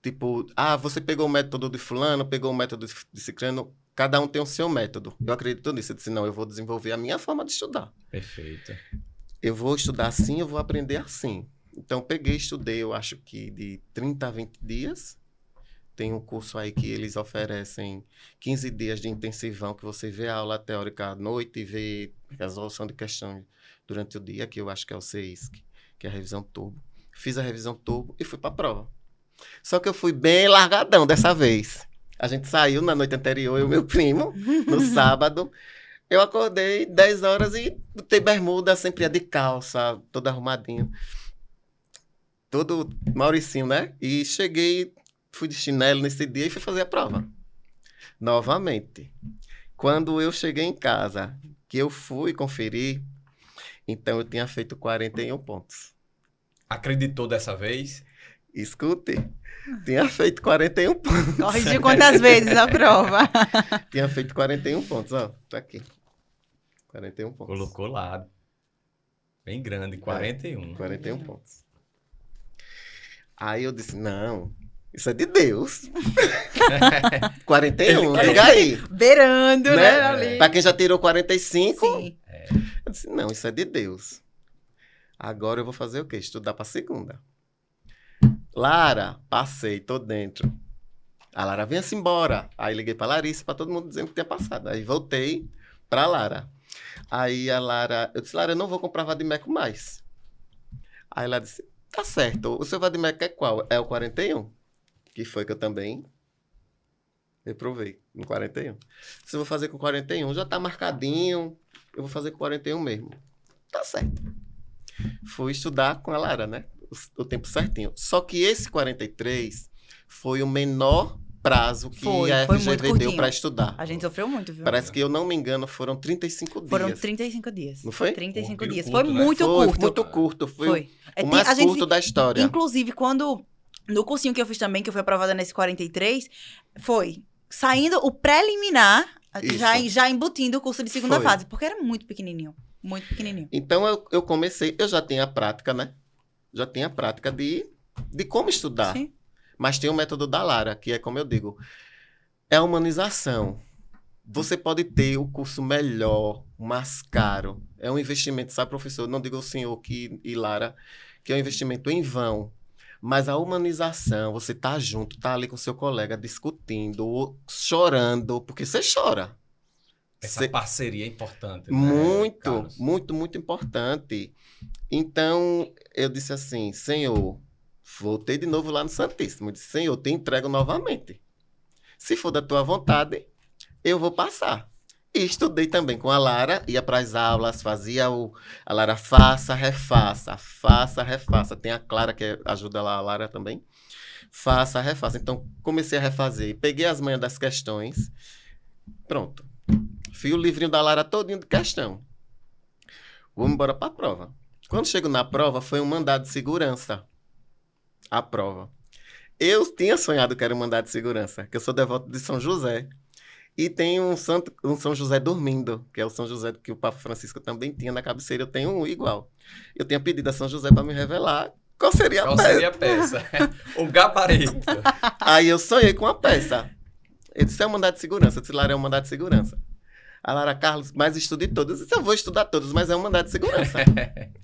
tipo, você pegou o método de fulano, pegou o método de ciclano, cada um tem o seu método. Eu acredito nisso. Eu disse, não, eu vou desenvolver a minha forma de estudar. Perfeito. Eu vou estudar assim, eu vou aprender assim. Então, peguei e estudei, eu acho que de 30 a 20 dias. Tem um curso aí que eles oferecem 15 dias de intensivão, que você vê a aula teórica à noite e vê a resolução de questões durante o dia, que eu acho que é o CEISC, que é a revisão turbo. Fiz a revisão turbo e fui para a prova. Só que eu fui bem largadão dessa vez. A gente saiu na noite anterior, eu e meu primo, no sábado. Eu acordei 10 horas e botei bermuda, sempre ia de calça, todo arrumadinho. Todo Mauricinho, né? E cheguei, fui de chinelo nesse dia e fui fazer a prova. Novamente. Quando eu cheguei em casa, que eu fui conferir, então eu tinha feito 41 pontos. Acreditou dessa vez? Escute, tinha feito 41 pontos. Corrigiu quantas vezes a prova? Tinha feito 41 pontos, ó. Tá aqui. 41 pontos. Colocou lá. Bem grande, 41. 41 pontos. Aí eu disse, não, isso é de Deus. 41, liga aí. Beirando, né? Ali. Pra quem já tirou 45, Sim. eu disse, não, isso é de Deus. Agora eu vou fazer o quê? Estudar pra segunda. Lara, passei, tô dentro. A Lara, venha-se embora. Aí liguei pra Larissa, pra todo mundo dizendo que tinha passado. Aí voltei pra Lara. Aí a Lara, eu disse, Lara, eu não vou comprar Vadimeco mais. Aí ela disse, tá certo, o seu Vadimeco é qual? É o 41. Que foi que eu também reprovei, no 41. Se eu vou fazer com 41, já tá marcadinho, eu vou fazer com 41 mesmo. Tá certo. Fui estudar com a Lara, né? O tempo certinho. Só que esse 43 foi o menor prazo que a foi FGV muito deu curtinho. para estudar. A gente sofreu muito, viu? Parece que, eu não me engano, foram 35 dias. Foram 35 dias. Não foi? 35 Pô, dias. curto, Foi né? muito Foi curto. muito curto. Foi o Tem- mais a gente- curto da história. Inclusive, quando... No cursinho que eu fiz também, que eu fui aprovada nesse 43, foi saindo o preliminar, Isso. já embutindo o curso de segunda Foi. fase. Porque era muito pequenininho. Muito pequenininho. Então, eu comecei... Eu já tinha a prática, né? Já tinha a prática de como estudar. Sim. Mas tem o método da Lara, que é como eu digo, é a humanização. Você pode ter o curso melhor, mais caro. É um investimento, sabe, professor? Não digo o senhor e Lara, que é um investimento em vão. Mas a humanização, você tá junto, tá ali com seu colega, discutindo, chorando, porque você chora. Essa parceria é importante, né, Muito, Carlos? muito importante. Então, eu disse assim, Senhor, voltei de novo lá no Santíssimo. Eu disse, Senhor, te entrego novamente. Se for da tua vontade, eu vou passar. E estudei também com a Lara, ia para as aulas, fazia a Lara faça, refaça. Tem a Clara que ajuda lá a Lara também. Faça, refaça. Então, comecei a refazer. Peguei as manhas das questões. Pronto. Fiz o livrinho da Lara todinho de questão. Vou embora para a prova. Quando chego na prova, foi um mandado de segurança. A prova. Eu tinha sonhado que era um mandado de segurança, que eu sou devoto de São José. E tem um São José dormindo, que é o São José que o Papa Francisco também tinha na cabeceira. Eu tenho um igual. Eu tinha pedido a São José para me revelar qual seria a Qual peça. seria a peça? O gabarito. Aí eu sonhei com a peça. Ele disse, é um mandado de segurança. Eu disse, Lara, é um mandado de segurança. A Lara, Carlos, mas estude todos. Eu disse, eu vou estudar todos, mas é um mandado de segurança.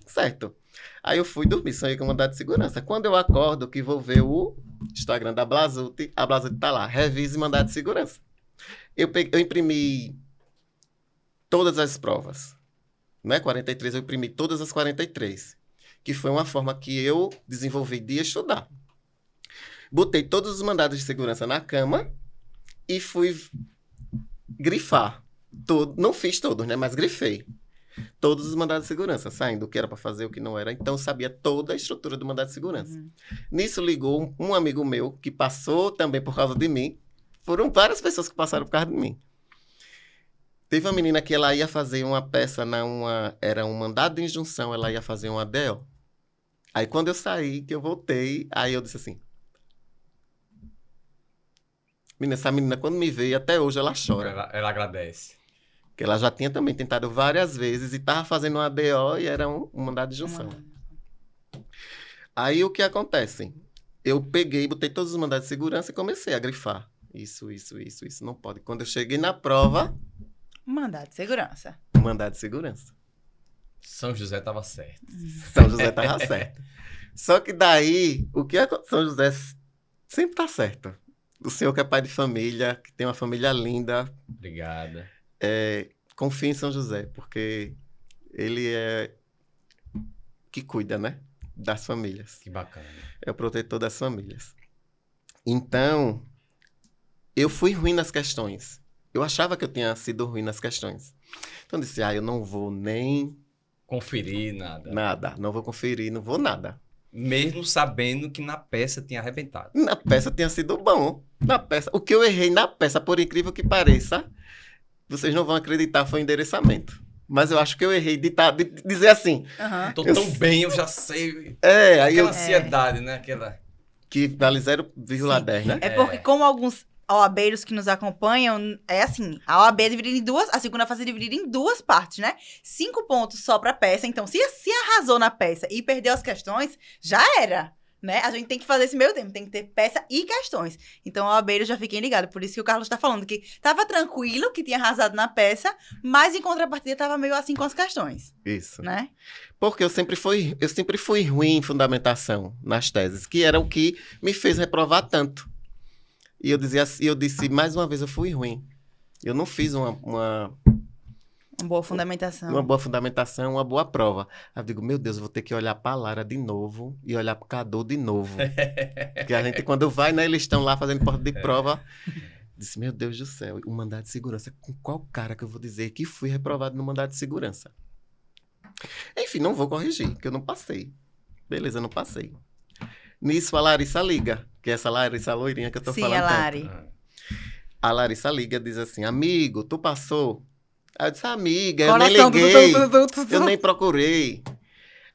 Certo. Aí eu fui dormir, sonhei com mandado de segurança. Quando eu acordo, que vou ver o Instagram da Blazut, a Blazut tá lá, revise mandado de segurança. Eu imprimi todas as provas. Não é 43, eu imprimi todas as 43. Que foi uma forma que eu desenvolvi de estudar. Botei todos os mandados de segurança na cama e fui grifar. Não fiz todos, né? Mas grifei. Todos os mandados de segurança, saindo o que era para fazer, o que não era. Então, eu sabia toda a estrutura do mandado de segurança. Uhum. Nisso, ligou um amigo meu, que passou também por causa de mim. Foram várias pessoas que passaram por causa de mim. Teve uma menina que ela ia fazer uma peça, era um mandado de injunção, ela ia fazer uma ADO. Aí, quando eu saí, que eu voltei, aí eu disse assim... Essa menina, quando me vê, até hoje ela chora. Ela agradece. Que ela já tinha também tentado várias vezes e estava fazendo uma ADO e era um mandado de injunção. Aí, o que acontece? Eu peguei, botei todos os mandados de segurança e comecei a grifar. Isso, não pode. Quando eu cheguei na prova... Mandado de segurança. Mandado de segurança. São José estava certo. São José estava certo. Só que daí, São José sempre está certo. O senhor que é pai de família, que tem uma família linda, Obrigada. confia em São José, porque ele é que cuida, né? Das famílias. Que bacana. É o protetor das famílias. Então, eu fui ruim nas questões. Eu achava que eu tinha sido ruim nas questões. Então, eu disse, eu não vou nem... Conferir nada. Nada, não vou conferir, não vou nada. Mesmo sabendo que na peça tinha arrebentado. Na peça tinha sido bom. Na peça, o que eu errei na peça, por incrível que pareça, vocês não vão acreditar, foi o endereçamento. Mas eu acho que eu errei de dizer assim. Aham. Tô tão bem, eu já sei. Aí Aquela eu... ansiedade, né? Aquela... Que vale 0,10, né? É porque, como alguns OABeiros que nos acompanham, é assim, a OAB é dividida em duas, a segunda fase é dividida em duas partes, né? 5 pontos só pra peça, então se arrasou na peça e perdeu as questões, já era. né? A gente tem que fazer esse meio tempo, tem que ter peça e questões. Então, a OAB eu já fiquei ligado. Por isso que o Carlos tá falando que tava tranquilo, que tinha arrasado na peça, mas em contrapartida tava meio assim com as questões, Isso. né? Porque eu sempre fui ruim em fundamentação nas teses, que era o que me fez reprovar tanto. E eu disse, mais uma vez, eu fui ruim. Eu não fiz uma Uma boa fundamentação. uma boa fundamentação, uma boa prova. Aí eu digo, meu Deus, eu vou ter que olhar para a Lara de novo e olhar para o Cadu de novo. Porque a gente, quando vai, né, eles estão lá fazendo porta de prova, disse, meu Deus do céu, o mandado de segurança, com qual cara que eu vou dizer que fui reprovado no mandado de segurança? Enfim, não vou corrigir, porque eu não passei. Beleza, eu não passei. Nisso, a Larissa liga, que é essa Larissa loirinha que eu tô Sim, falando a tanto. Lari. A Larissa liga e diz assim, amigo, tu passou? Aí eu disse, amiga, eu Coração, nem liguei, tu. eu nem procurei.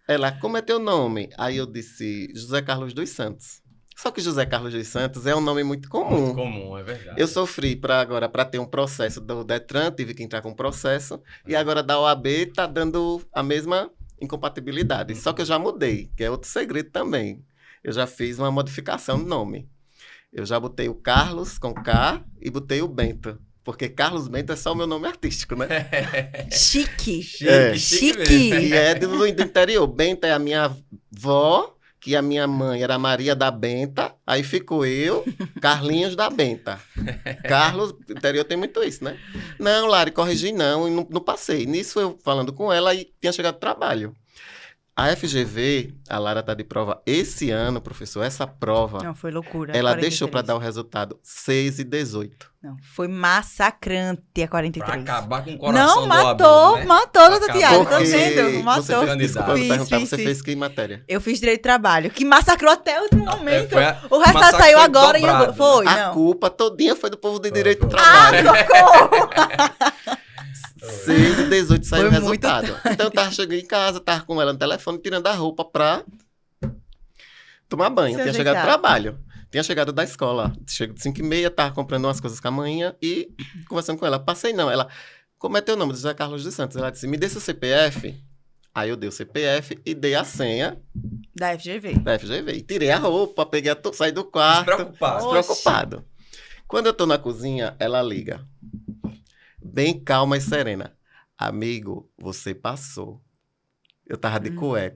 Ela, como é teu nome? Aí eu disse, José Carlos dos Santos. Só que José Carlos dos Santos é um nome muito comum. Muito comum, é verdade. Eu sofri para ter um processo do Detran, tive que entrar com um processo, e agora da OAB tá dando a mesma incompatibilidade. Só que eu já mudei, que é outro segredo também. Eu já fiz uma modificação no nome. Eu já botei o Carlos com K e botei o Bento. Porque Carlos Bento é só o meu nome artístico, né? Chique. Chique mesmo. E é do interior. Bento é a minha avó, que a minha mãe era Maria da Benta, aí ficou eu, Carlinhos da Benta. Carlos, interior tem muito isso, né? Não, Lari, corrigi não, e não passei. Nisso eu falando com ela e tinha chegado trabalho. A FGV, a Lara tá de prova esse ano, professor, essa prova, Não, foi loucura. ela 43. deixou para dar o resultado 6,18. Não, foi massacrante a 43. Pra acabar com o coração Não, do aluno, matou, né? matou, doutor Acabou. Tiago, tá Porque vendo? você Matou. fez, desculpa me Fiz, perguntar, fiz, você fiz. fez que matéria? Eu fiz direito de trabalho, que massacrou até o último momento. Foi O resultado massacre saiu foi agora dobrado, e foi, A não. culpa todinha foi do povo de Foi, direito do foi. trabalho. Socorro! 6,18 saiu o Foi muito resultado. Então eu tava chegando em casa, tava com ela no telefone, tirando a roupa pra tomar banho. Se Tinha chegado do ajeitar. trabalho. Tinha chegado da escola. Chego de 5h30, tava comprando umas coisas com a manhã e conversando com ela. Passei não. Ela, como é teu nome? José Carlos dos Santos. Ela disse, me dê seu CPF. Aí eu dei o CPF e dei a senha Da FGV. da FGV. E tirei a roupa, peguei saí do quarto. Despreocupado. Despreocupado. Quando eu tô na cozinha, ela liga. Bem calma e serena. Amigo, você passou. Eu tava de cueca.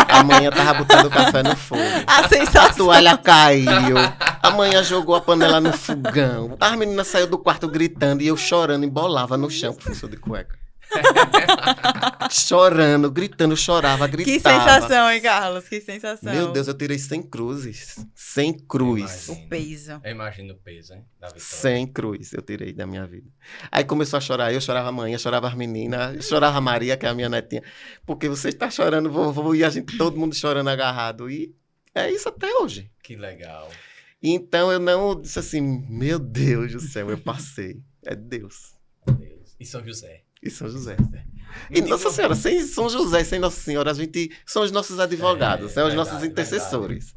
A manhã tava botando o café no fogo. A A sensação. toalha caiu. A manhã jogou a panela no fogão. As meninas saíram do quarto gritando e eu chorando, embolava no chão, professor de cueca. Chorando, gritando, chorava, Que gritava. sensação, hein, Carlos? Que sensação. Meu Deus, eu tirei 100 cruzes. 100 cruz. O peso. Eu imagino o peso, hein? Da vitória. 100 cruz eu tirei da minha vida. Aí começou a chorar, eu chorava a mãe, eu chorava as meninas, eu chorava a Maria, que é a minha netinha. Porque você está chorando, vovô, e a gente, todo mundo chorando agarrado. E é isso até hoje. Que legal. Então eu não disse assim, meu Deus do céu, eu passei. É Deus. Deus. E São José. E São José. Me E diga Nossa uma Senhora, coisa. sem São José e sem Nossa Senhora, a gente são os nossos advogados, são os verdade, nossos intercessores.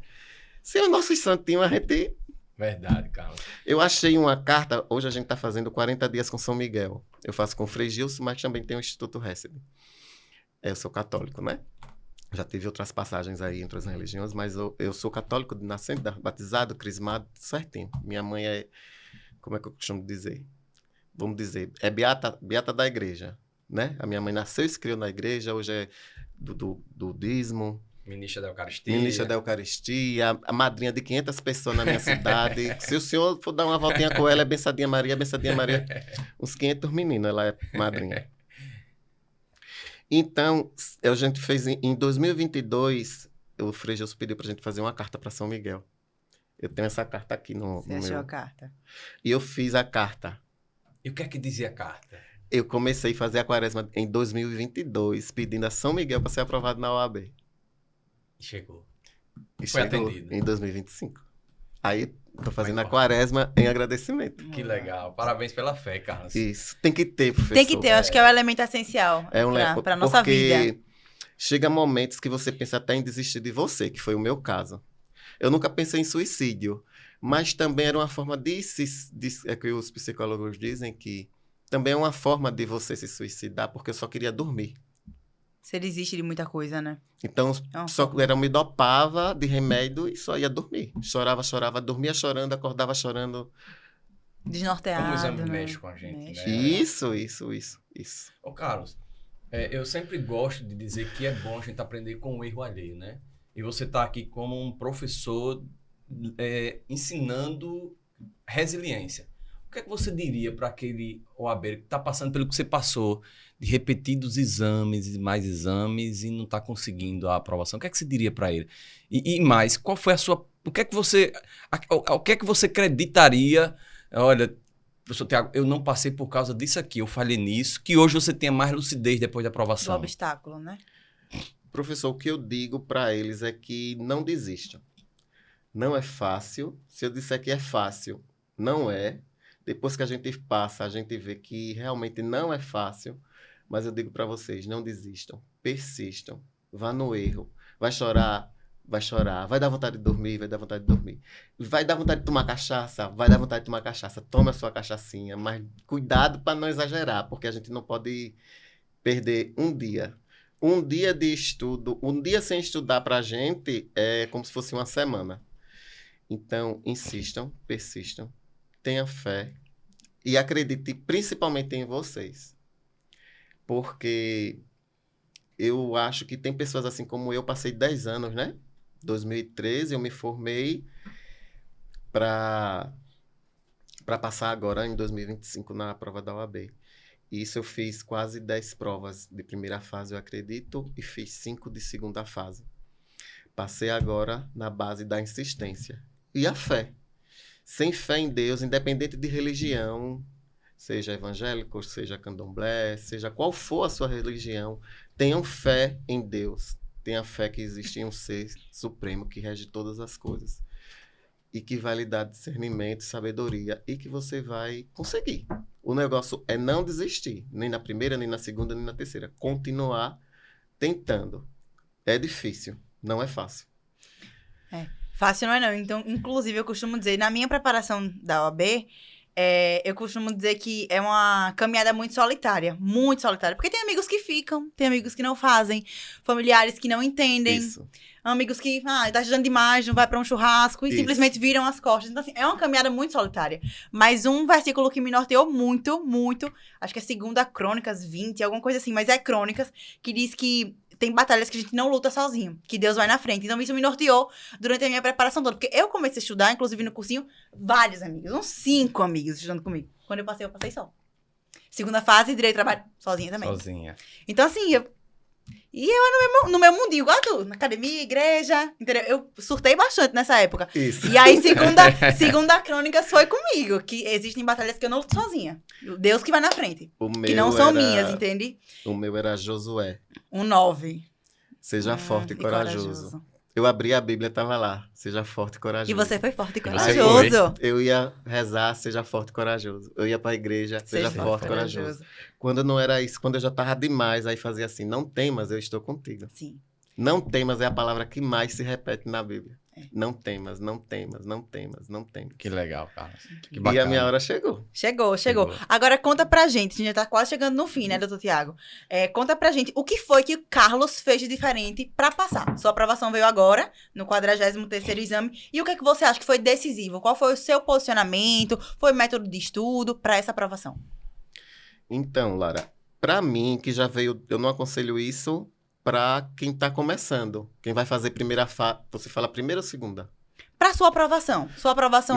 Sem os nossos santinhos, a gente. Verdade, Carlos. Eu achei uma carta, hoje a gente está fazendo 40 dias com São Miguel. Eu faço com o Frei Gilson, mas também tem o Instituto Hesed. Eu sou católico, né? Já tive outras passagens aí entre as religiões, mas eu sou católico de nascente, batizado, crismado, certinho. Minha mãe é, como é que eu costumo dizer? Vamos dizer, é beata da igreja, né? A minha mãe nasceu e se criou na igreja, hoje é do dízimo, Ministra da Eucaristia. ministra da Eucaristia, a madrinha de 500 pessoas na minha cidade. Se o senhor for dar uma voltinha com ela, é Bençadinha Maria, uns 500 meninos, ela é madrinha. Então, a gente fez em 2022, o Frei Gilson pediu pra gente fazer uma carta para São Miguel. Eu tenho essa carta aqui no Você achou meu... a carta? E eu fiz a carta. E o que é que dizia a carta? Eu comecei a fazer a quaresma em 2022, pedindo a São Miguel para ser aprovado na OAB. E chegou. E Foi chegou atendido. em 2025. Aí, tô fazendo a embora. quaresma em agradecimento. Que legal. Parabéns pela fé, Carlos. Isso. Tem que ter, professor. Tem que ter, eu acho que é o elemento essencial É um pra nossa vida. Porque chega momentos que você pensa até em desistir de você, que foi o meu caso. Eu nunca pensei em suicídio, mas também era uma forma é que os psicólogos dizem que também é uma forma de você se suicidar, porque eu só queria dormir. Você desiste de muita coisa, né? Então, É uma só forma. era me dopava de remédio e só ia dormir. Chorava, dormia chorando, acordava chorando. Desnorteado, Como o exame né? mexe com a gente, Mexe. né? Isso. Ô, Carlos, eu sempre gosto de dizer que é bom a gente aprender com o erro alheio, né? E você está aqui como um professor ensinando resiliência. O que é que você diria para aquele OABeiro que está passando pelo que você passou, de repetidos exames e mais exames e não está conseguindo a aprovação? O que é que você diria para ele? E mais, qual foi a sua... O que é que você acreditaria? Olha, professor Tiago, eu não passei por causa disso aqui, eu falhei nisso, que hoje você tenha mais lucidez depois da Do aprovação. obstáculo, né? Professor, o que eu digo para eles é que não desistam. Não é fácil. Se eu disser que é fácil, não é. Depois que a gente passa, a gente vê que realmente não é fácil. Mas eu digo para vocês, não desistam. Persistam. Vá no erro. Vai chorar. Vai dar vontade de dormir. Vai dar vontade de dormir. Vai dar vontade de tomar cachaça. Vai dar vontade de tomar cachaça. Toma a sua cachaçinha. Mas cuidado para não exagerar, porque a gente não pode perder um dia. Um dia de estudo, um dia sem estudar para a gente é como se fosse uma semana. Então, insistam, persistam, tenham fé e acredite principalmente em vocês. Porque eu acho que tem pessoas assim como eu, passei 10 anos, né? 2013 eu me formei para passar agora em 2025 na prova da OAB. Isso eu fiz quase 10 provas de primeira fase, eu acredito, e fiz 5 de segunda fase. Passei agora na base da insistência. E a fé. Sem fé em Deus, independente de religião, seja evangélico, seja candomblé, seja qual for a sua religião, tenham fé em Deus. Tenha fé que existe um ser supremo que rege todas as coisas. E que vai lhe dar discernimento, sabedoria, e que você vai conseguir. O negócio é não desistir, nem na primeira, nem na segunda, nem na terceira. Continuar tentando. É difícil, não é fácil. Fácil não é não. Então, inclusive, eu costumo dizer, na minha preparação da OAB, eu costumo dizer que é uma caminhada muito solitária. Muito solitária. Porque tem amigos que ficam, tem amigos que não fazem, familiares que não entendem. Isso. Amigos que, tá estudando demais, não vai pra um churrasco e Isso. simplesmente viram as costas. Então, assim, é uma caminhada muito solitária. Mas um versículo que me norteou muito, muito, acho que é 2 Crônicas 20, alguma coisa assim, mas é Crônicas, que diz que tem batalhas que a gente não luta sozinho, que Deus vai na frente. Então, isso me norteou durante a minha preparação toda. Porque eu comecei a estudar, inclusive no cursinho, vários amigos, uns 5 amigos estudando comigo. Quando eu passei só. Segunda fase, direito trabalho, sozinha também. Sozinha. Então, assim, eu no meu mundinho, igual tu, na academia, igreja, entendeu? Eu surtei bastante nessa época. Isso. E aí, segunda Crônicas foi comigo, que existem batalhas que eu não luto sozinha. Deus que vai na frente. O meu Que não são era- minhas, entende? O meu era Josué. 9. Seja forte e corajoso. Eu abri a Bíblia, estava lá. Seja forte e corajoso. E você foi forte e E você corajoso. Eu ia rezar, seja forte e corajoso. Eu ia para a igreja, seja forte e corajoso. Quando não era isso, quando eu já estava demais, aí fazia assim, não temas, eu estou contigo. Sim. Não temas é a palavra que mais se repete na Bíblia. Não temas, não temas, não temas, não temas. Que legal, Carlos. Que E bacana. a minha hora chegou. Chegou. Agora conta pra gente, a gente já tá quase chegando no fim, né, doutor Tiago? Conta pra gente, o que foi que o Carlos fez de diferente pra passar? Sua aprovação veio agora, no 43º exame, e o que é que você acha que foi decisivo? Qual foi o seu posicionamento, foi método de estudo pra essa aprovação? Então, Lara, para mim, que já veio, eu não aconselho isso para quem está começando. Quem vai fazer primeira fase, você fala primeira ou segunda? Pra sua aprovação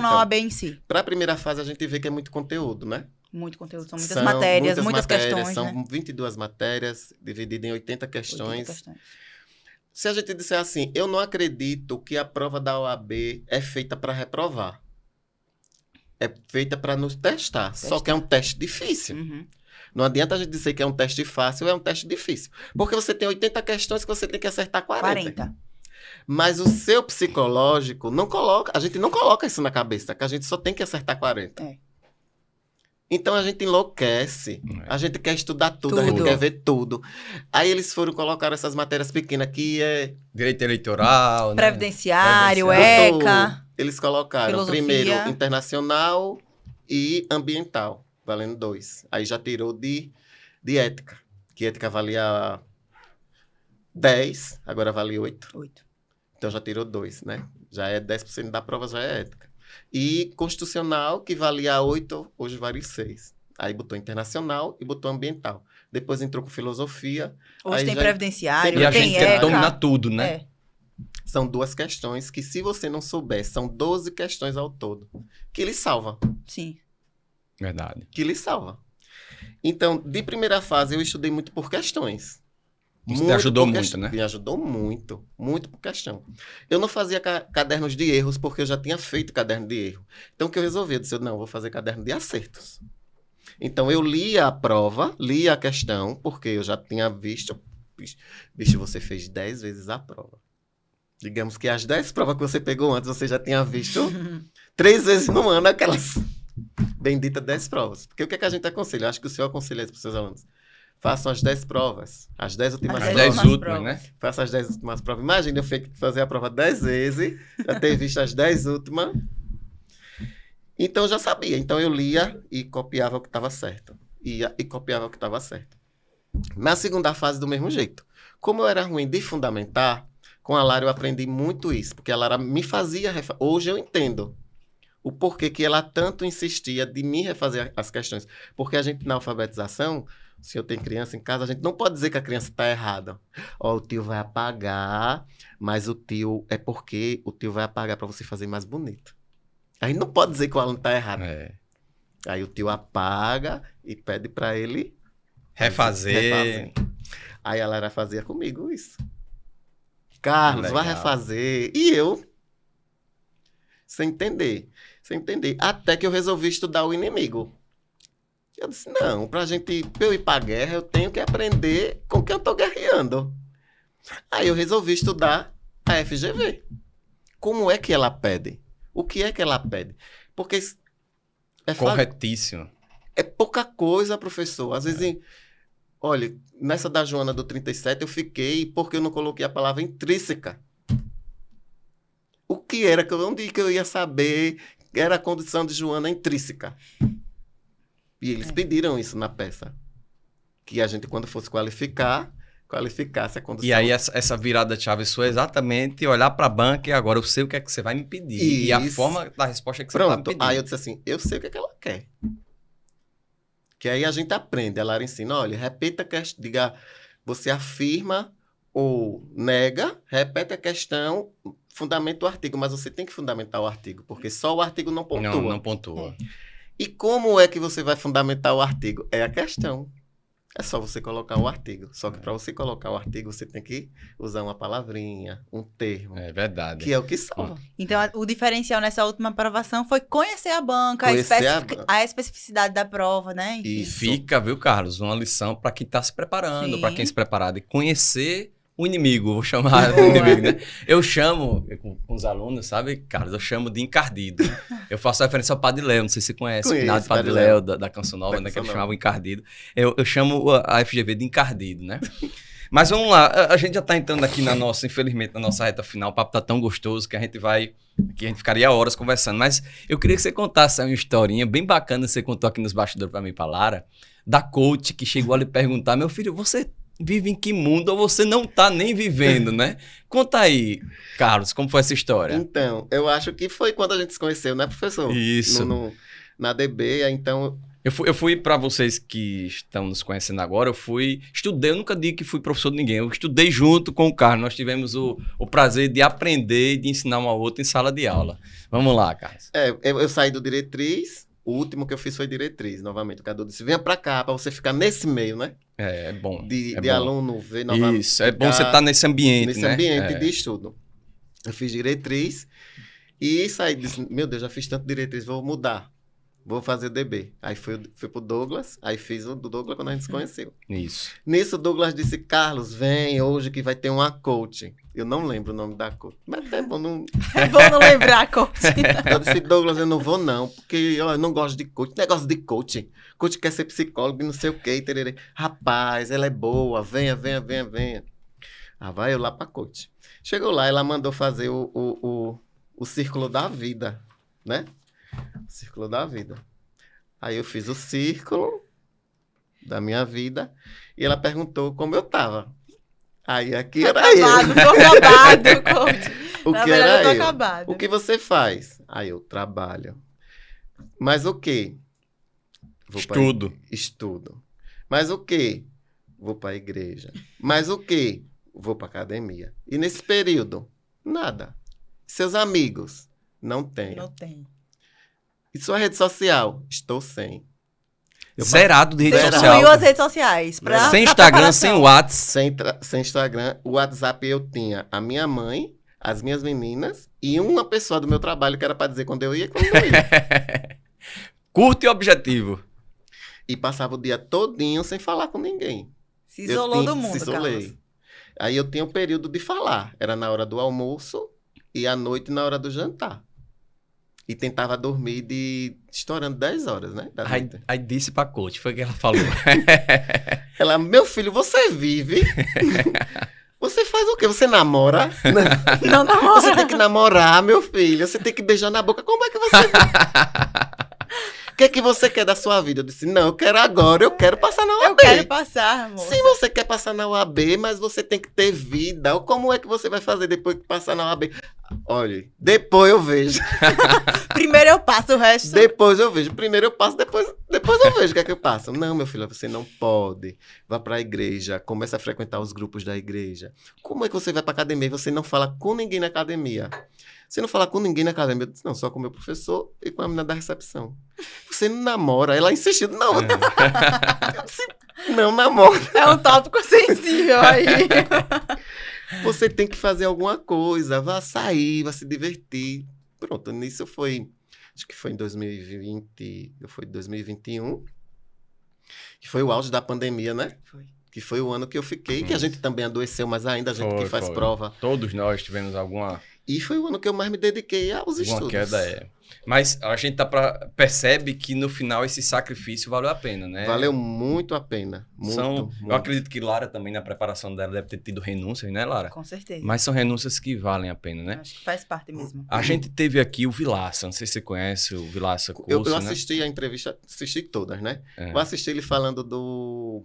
na Então. OAB em si. Para a primeira fase, a gente vê que é muito conteúdo, né? Muito conteúdo, são muitas São matérias, muitas matérias, questões, são né? 22 matérias, divididas em 80 80 questões. questões. Se a gente disser assim, eu não acredito que a prova da OAB é feita para reprovar. É feita para nos testar. Só que é um teste difícil. Uhum. Não adianta a gente dizer que é um teste fácil, é um teste difícil. Porque você tem 80 questões que você tem que acertar 40. Mas o seu psicológico não coloca, a gente não coloca isso na cabeça, que a gente só tem que acertar 40. É. Então a gente enlouquece, a gente quer estudar tudo, a gente Tudo. quer ver tudo. Aí eles foram colocar essas matérias pequenas que é... Direito eleitoral, né? Previdenciário, Previdenciário. ECA. Eles colocaram Filosofia. primeiro internacional e ambiental, valendo 2. Aí já tirou de ética, que ética valia 10, agora vale 8. 8. Então já tirou 2, né? Já é 10% da prova, já é ética. E constitucional, que valia 8, hoje vale 6. Aí botou internacional e botou ambiental. Depois entrou com filosofia. Hoje aí tem já- previdenciário, E a tem gente quer ECA. dominar tudo, né? É. São 2 questões que, se você não souber, são 12 questões ao todo, que lhe salva. Sim. Verdade. Que lhe salva. Então, de primeira fase, eu estudei muito por questões. Isso te ajudou por muito, questão. né? Me ajudou muito. Muito por questão. Eu não fazia cadernos de erros, porque eu já tinha feito caderno de erro. Então, o que eu resolvi? Eu disse, não, vou fazer caderno de acertos. Então, eu lia a prova, lia a questão, porque eu já tinha visto. Bicho, você fez 10 vezes a prova. Digamos que as 10 provas que você pegou antes, você já tinha visto 3 vezes no ano aquelas benditas 10 provas. Porque o que é que a gente aconselha? Eu acho que o senhor aconselha isso para os seus alunos. Façam as 10 provas. As 10 últimas As As 10 10 provas. últimas, né? Faça as 10 últimas provas. Imagina eu fazer a prova 10 vezes, já ter visto as 10 últimas. Então, eu já sabia. Então, eu lia e copiava o que estava certo. Ia e copiava o que estava certo. Na segunda fase, do mesmo jeito. Como eu era ruim de fundamentar, com a Lara eu aprendi muito isso. Porque a Lara me fazia... Hoje eu entendo o porquê que ela tanto insistia de me refazer as questões. Porque a gente, na alfabetização, se eu tenho criança em casa, a gente não pode dizer que a criança está errada. Ó, o tio vai apagar, mas o tio... É porque o tio vai apagar para você fazer mais bonito. A gente não pode dizer que o aluno está errado. É. Aí o tio apaga e pede para ele Refazer. Aí a Lara fazia comigo isso. Carlos, vai Legal. refazer. E eu, sem entender. Até que eu resolvi estudar o inimigo. Eu disse, não, pra eu ir pra guerra, eu tenho que aprender com quem eu tô guerreando. Aí eu resolvi estudar a FGV. Como é que ela pede? O que é que ela pede? Porque Corretíssimo. é pouca coisa, professor. Às vezes, olha, nessa da Joana do 37, eu fiquei porque eu não coloquei a palavra intrínseca. O que era? Onde que eu ia saber? Era a condição de Joana intrínseca. E eles pediram isso na peça. Que a gente, quando fosse qualificasse a condição. E aí essa virada de chave sua é exatamente olhar para a banca e agora eu sei o que é que você vai me pedir. E a Isso. forma da resposta é que você vai me Pronto. pedir. Aí eu disse assim, eu sei o que é que ela quer. Que aí a gente aprende. A Lara ensina, olha, repita a questão, diga, você afirma ou nega, repete a questão, fundamenta o artigo, mas você tem que fundamentar o artigo, porque só o artigo não pontua. Não pontua. E como é que você vai fundamentar o artigo? É a questão. É só você colocar o artigo. Só que para você colocar o artigo, você tem que usar uma palavrinha, um termo, É verdade. que é o que salva. Então, o diferencial nessa última aprovação foi conhecer a banca, Conhecer a banca. a especificidade da prova, né? Enfim. E Isso. fica, viu, Carlos, uma lição para quem está se preparando, Sim. para quem se preparado, e conhecer o inimigo, vou chamar de Boa. inimigo, né? Eu chamo, com os alunos, sabe, Carlos, eu chamo de encardido. Eu faço referência ao Padre Léo, não sei se você conhece, o Conheço, finado Padre Padre Léo, Léo. da Canção Nova, Da né, que Canção ele Nova. chamava encardido. Eu chamo a FGV de encardido, né? Mas vamos lá, a gente já está entrando aqui infelizmente, na nossa reta final, o papo tá tão gostoso que a gente ficaria horas conversando, mas eu queria que você contasse uma historinha bem bacana, que você contou aqui nos bastidores para mim, para Lara, da coach que chegou a lhe perguntar, meu filho, você vive em que mundo ou você não tá nem vivendo, né? Conta aí, Carlos, como foi essa história? Então, eu acho que foi quando a gente se conheceu, né, professor? Isso. Na DB, aí então... Eu fui para vocês que estão nos conhecendo agora, estudei, eu nunca digo que fui professor de ninguém, eu estudei junto com o Carlos, nós tivemos o prazer de aprender e de ensinar um ao outro em sala de aula. Vamos lá, Carlos. Eu saí do Diretriz, o último que eu fiz foi Diretriz, novamente. O Cadu disse, venha pra cá, pra você ficar nesse meio, né? É bom. De bom. aluno, ver novamente. Isso, é bom você estar nesse ambiente, Nesse né? ambiente É. de estudo. Eu fiz Diretriz e saí, disse, meu Deus, já fiz tanto Diretriz, vou mudar. Vou fazer o DB. Aí fui pro Douglas, aí fiz o do Douglas quando a gente se conheceu. Isso. Nisso, o Douglas disse, Carlos, vem hoje que vai ter uma coach. Eu não lembro o nome da coach. Mas é bom, não... É bom não lembrar, coach. Eu disse, Douglas, eu não vou não, porque eu não gosto de coach. Negócio de coach. Coach quer ser psicólogo e não sei o quê. Tererê. Rapaz, ela é boa, venha. Ah, vai eu lá pra coach. Chegou lá, ela mandou fazer o círculo da vida, né? O círculo da vida. Aí eu fiz o círculo da minha vida e ela perguntou como eu tava. Aí aqui Tô era acabado, eu. tô acabado, coach. O Na que verdade, era eu tô eu? acabada. O que você faz? Aí eu trabalho. Mas o quê? Vou pra Estudo. Estudo. Mas o quê? Vou para a igreja. Mas o quê? Vou para academia. E nesse período, nada. Seus amigos? Não tenho. Não tem. E sua rede social? Estou sem. Eu Zerado de rede Você Zerado. social. excluiu as redes sociais. Pra, Sem pra Instagram, sem preparação. WhatsApp. sem Instagram, o WhatsApp eu tinha a minha mãe, as minhas meninas e uma pessoa do meu trabalho que era para dizer quando eu ia e quando não ia. Curto e objetivo. E passava o dia todinho sem falar com ninguém. Se isolou do Se mundo, isolei. Carlos. Aí eu tinha o período de falar. Era na hora do almoço e à noite na hora do jantar. E tentava dormir estourando 10 horas, né? Da Aí, noite. aí disse pra coach, foi o que ela falou. Ela, meu filho, você vive? Você faz o quê? Você namora? Não namora. Você tem que namorar, meu filho. Você tem que beijar na boca. Como é que você... O que é que você quer da sua vida? Eu disse, não, eu quero agora. Eu quero passar na Eu UAB. quero passar, amor. Se você quer passar na UAB, mas você tem que ter vida. Ou como é que você vai fazer depois que passar na UAB? Olha, depois eu vejo. Primeiro eu passo o resto. Depois eu vejo. Primeiro eu passo, depois eu vejo o que é que eu passo. Não, meu filho, você não pode. Vá para a igreja, comece a frequentar os grupos da igreja. Como é que você vai para academia e você não fala com ninguém na academia? Você não fala com ninguém na academia? Eu disse, não, só com o meu professor e com a menina da recepção. Você não namora? Ela insistiu. Não, eu disse, não namoro. É um tópico sensível aí. Você tem que fazer alguma coisa, vá sair, vá se divertir. Pronto, nisso foi, acho que foi em 2020, foi 2021, que foi o auge da pandemia, né? Foi. Que foi o ano que eu fiquei, que a gente também adoeceu, mas ainda a gente que faz Foi. prova. Todos nós tivemos alguma E foi o ano que eu mais me dediquei aos estudos. queda. Mas a gente percebe que no final esse sacrifício valeu a pena, né? Valeu muito a pena. Muito, muito. Eu acredito que Lara também, na preparação dela, deve ter tido renúncias, né, Lara? Com certeza. Mas são renúncias que valem a pena, né? Acho que faz parte mesmo. A gente teve aqui o Vilaça, não sei se você conhece o Vilaça Curso, Eu né? assisti a entrevista, assisti todas, né? É. Eu assisti ele falando do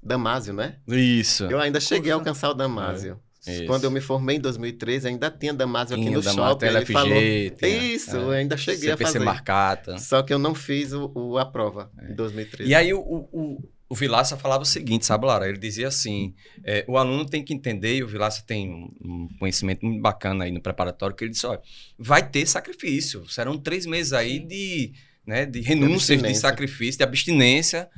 Damásio, né? Isso. Eu ainda cheguei a Curso. alcançar o Damásio. Isso. Quando eu me formei em 2013, ainda tinha Damásio aqui Tinha no Damásio, shopping. Ele LFG, falou... tinha, Isso, eu ainda cheguei CPC a fazer. Marcata. Só que eu não fiz a prova em 2013. E aí o Vilaça falava o seguinte, sabe, Lara? Ele dizia assim, o aluno tem que entender, e o Vilaça tem um conhecimento muito bacana aí no preparatório, que ele disse, olha, vai ter sacrifício. Serão 3 meses aí de renúncias, de abstinência. sacrifício, de abstinência.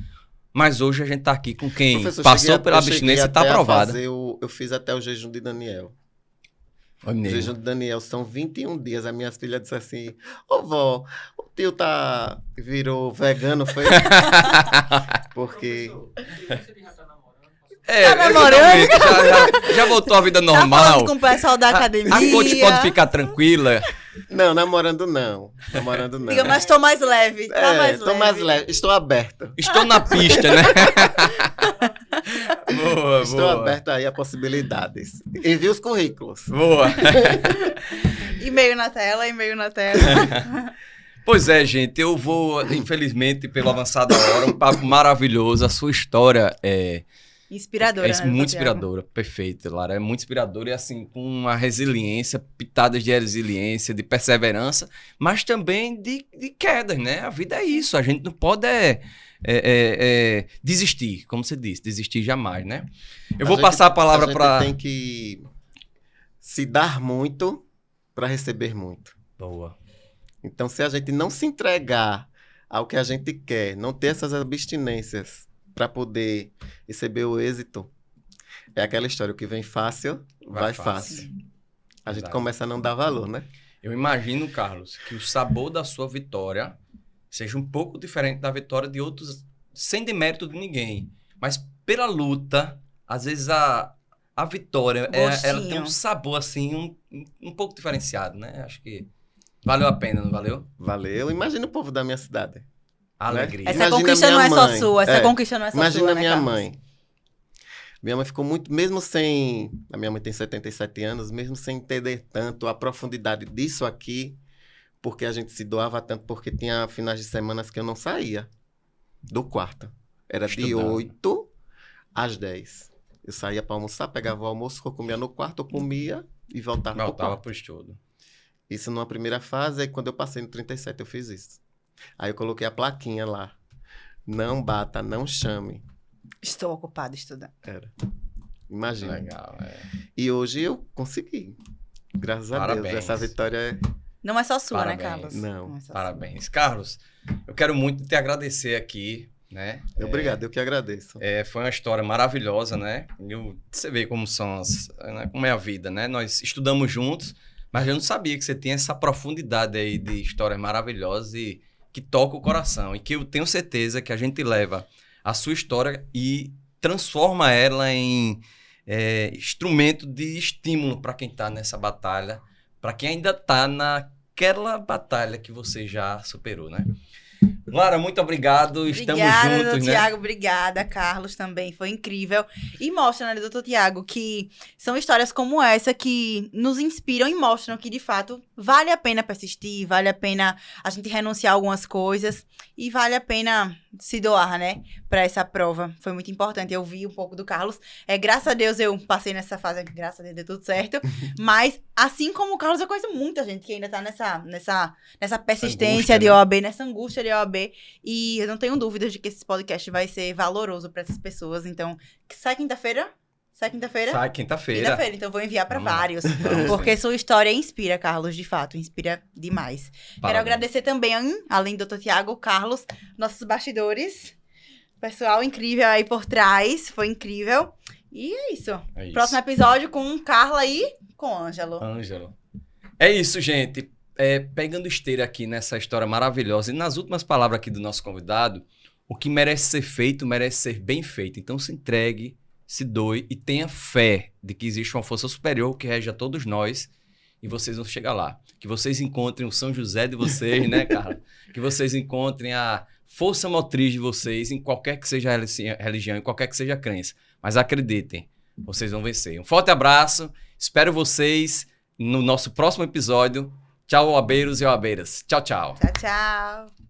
Mas hoje a gente tá aqui com quem Professor, passou pela eu cheguei abstinência e tá até a aprovada. eu fiz até o jejum de Daniel. Olha O mesmo. jejum de Daniel são 21 dias. As minhas filhas disseram assim, ô vó, o tio virou vegano, foi? Porque... Professor, você já tá namorando? É, Tá namorando? exatamente, já voltou à vida Tá normal. falando com o pessoal da academia. A coach pode ficar tranquila. Não, namorando não. Namorando não. Diga, mas tô mais leve. Tá mais tô leve. mais leve. Estou aberto. Estou na pista, né? Boa, Estou boa. aberto aí a possibilidades. Envie os currículos. Boa. E-mail na tela, e-mail na tela. Pois é, gente, eu vou, infelizmente, pelo avançar da hora, um papo maravilhoso. A sua história é Inspiradora, né, muito Santiago? inspiradora, perfeito, Lara. É muito inspiradora e, assim, com uma resiliência, pitadas de resiliência, de perseverança, mas também de quedas, né? A vida é isso, a gente não pode desistir, como você disse, desistir jamais, né? Eu vou passar a palavra para... A gente tem que se dar muito para receber muito. Boa. Então, se a gente não se entregar ao que a gente quer, não ter essas abstinências para poder receber o êxito, é aquela história, o que vem fácil, vai fácil. A gente Verdade. começa a não dar valor, né? Eu imagino, Carlos, que o sabor da sua vitória seja um pouco diferente da vitória de outros, sem demérito de ninguém. Mas pela luta, às vezes a vitória, ela tem um sabor, assim, um pouco diferenciado, né? Acho que valeu a pena, não valeu? Valeu. Imagina o povo da minha cidade. Alegria. Essa Imagina conquista não minha é só mãe. sua, essa É. conquista não é só Imagina sua, né, minha Carlos? mãe. Minha mãe ficou muito, mesmo sem... A minha mãe tem 77 anos, mesmo sem entender tanto a profundidade disso aqui, porque a gente se doava tanto, porque tinha finais de semanas que eu não saía do quarto. Era de Estudando. 8 às 10. Eu saía para almoçar, pegava o almoço, eu comia no quarto, eu comia e voltava pro Voltava quarto. pro estudo. Isso numa primeira fase, aí quando eu passei no 37 eu fiz isso. Aí eu coloquei a plaquinha lá. Não bata, não chame. Estou ocupada estudando. Era. Imagina. Legal, E hoje eu consegui. Graças a Deus. Parabéns. Essa vitória é... Não é só sua, né, Parabéns. Carlos? Não. é só Parabéns. Carlos, eu quero muito te agradecer aqui, né? Obrigado, eu que agradeço. Foi uma história maravilhosa, né? Você vê como são né? Como é a vida, né? Nós estudamos juntos, mas eu não sabia que você tinha essa profundidade aí de histórias maravilhosas e que toca o coração. E que eu tenho certeza que a gente leva a sua história e transforma ela em instrumento de estímulo para quem está nessa batalha, para quem ainda está naquela batalha que você já superou, né? Lara, muito obrigado. Estamos Obrigada, juntos, doutor né? Tiago. Obrigada, Carlos, também. Foi incrível. E mostra, né, doutor Tiago, que são histórias como essa que nos inspiram e mostram que, de fato, vale a pena persistir, vale a pena a gente renunciar a algumas coisas e vale a pena se doar, né, para essa prova. Foi muito importante. Eu vi um pouco do Carlos. Graças a Deus eu passei nessa fase, graças a Deus deu tudo certo. Mas, assim como o Carlos, eu conheço muita gente que ainda tá nessa persistência angústia, de né? OAB, nessa angústia de OAB. E eu não tenho dúvidas de que esse podcast vai ser valoroso para essas pessoas. Então, sai quinta-feira? Sai quinta-feira? Sai quinta-feira. Quinta-feira, então vou enviar para Vamos lá. vários. Vamos Porque sua história inspira, Carlos, de fato. Inspira demais. Quero Parabéns. agradecer também, além do Dr. Tiago, Carlos, nossos bastidores. Pessoal incrível aí por trás. Foi incrível. E é isso. É isso. Próximo episódio com Carla e com Ângelo. Ângelo. É isso, gente. Pegando esteira aqui nessa história maravilhosa e nas últimas palavras aqui do nosso convidado, o que merece ser feito, merece ser bem feito. Então se entregue, se doe e tenha fé de que existe uma força superior que rege a todos nós e vocês vão chegar lá. Que vocês encontrem o São José de vocês, né, cara? Que vocês encontrem a força motriz de vocês em qualquer que seja a religião, em qualquer que seja a crença. Mas acreditem, vocês vão vencer. Um forte abraço, espero vocês no nosso próximo episódio. Tchau, OABeiros e OABeiras. Tchau, tchau. Tchau, tchau.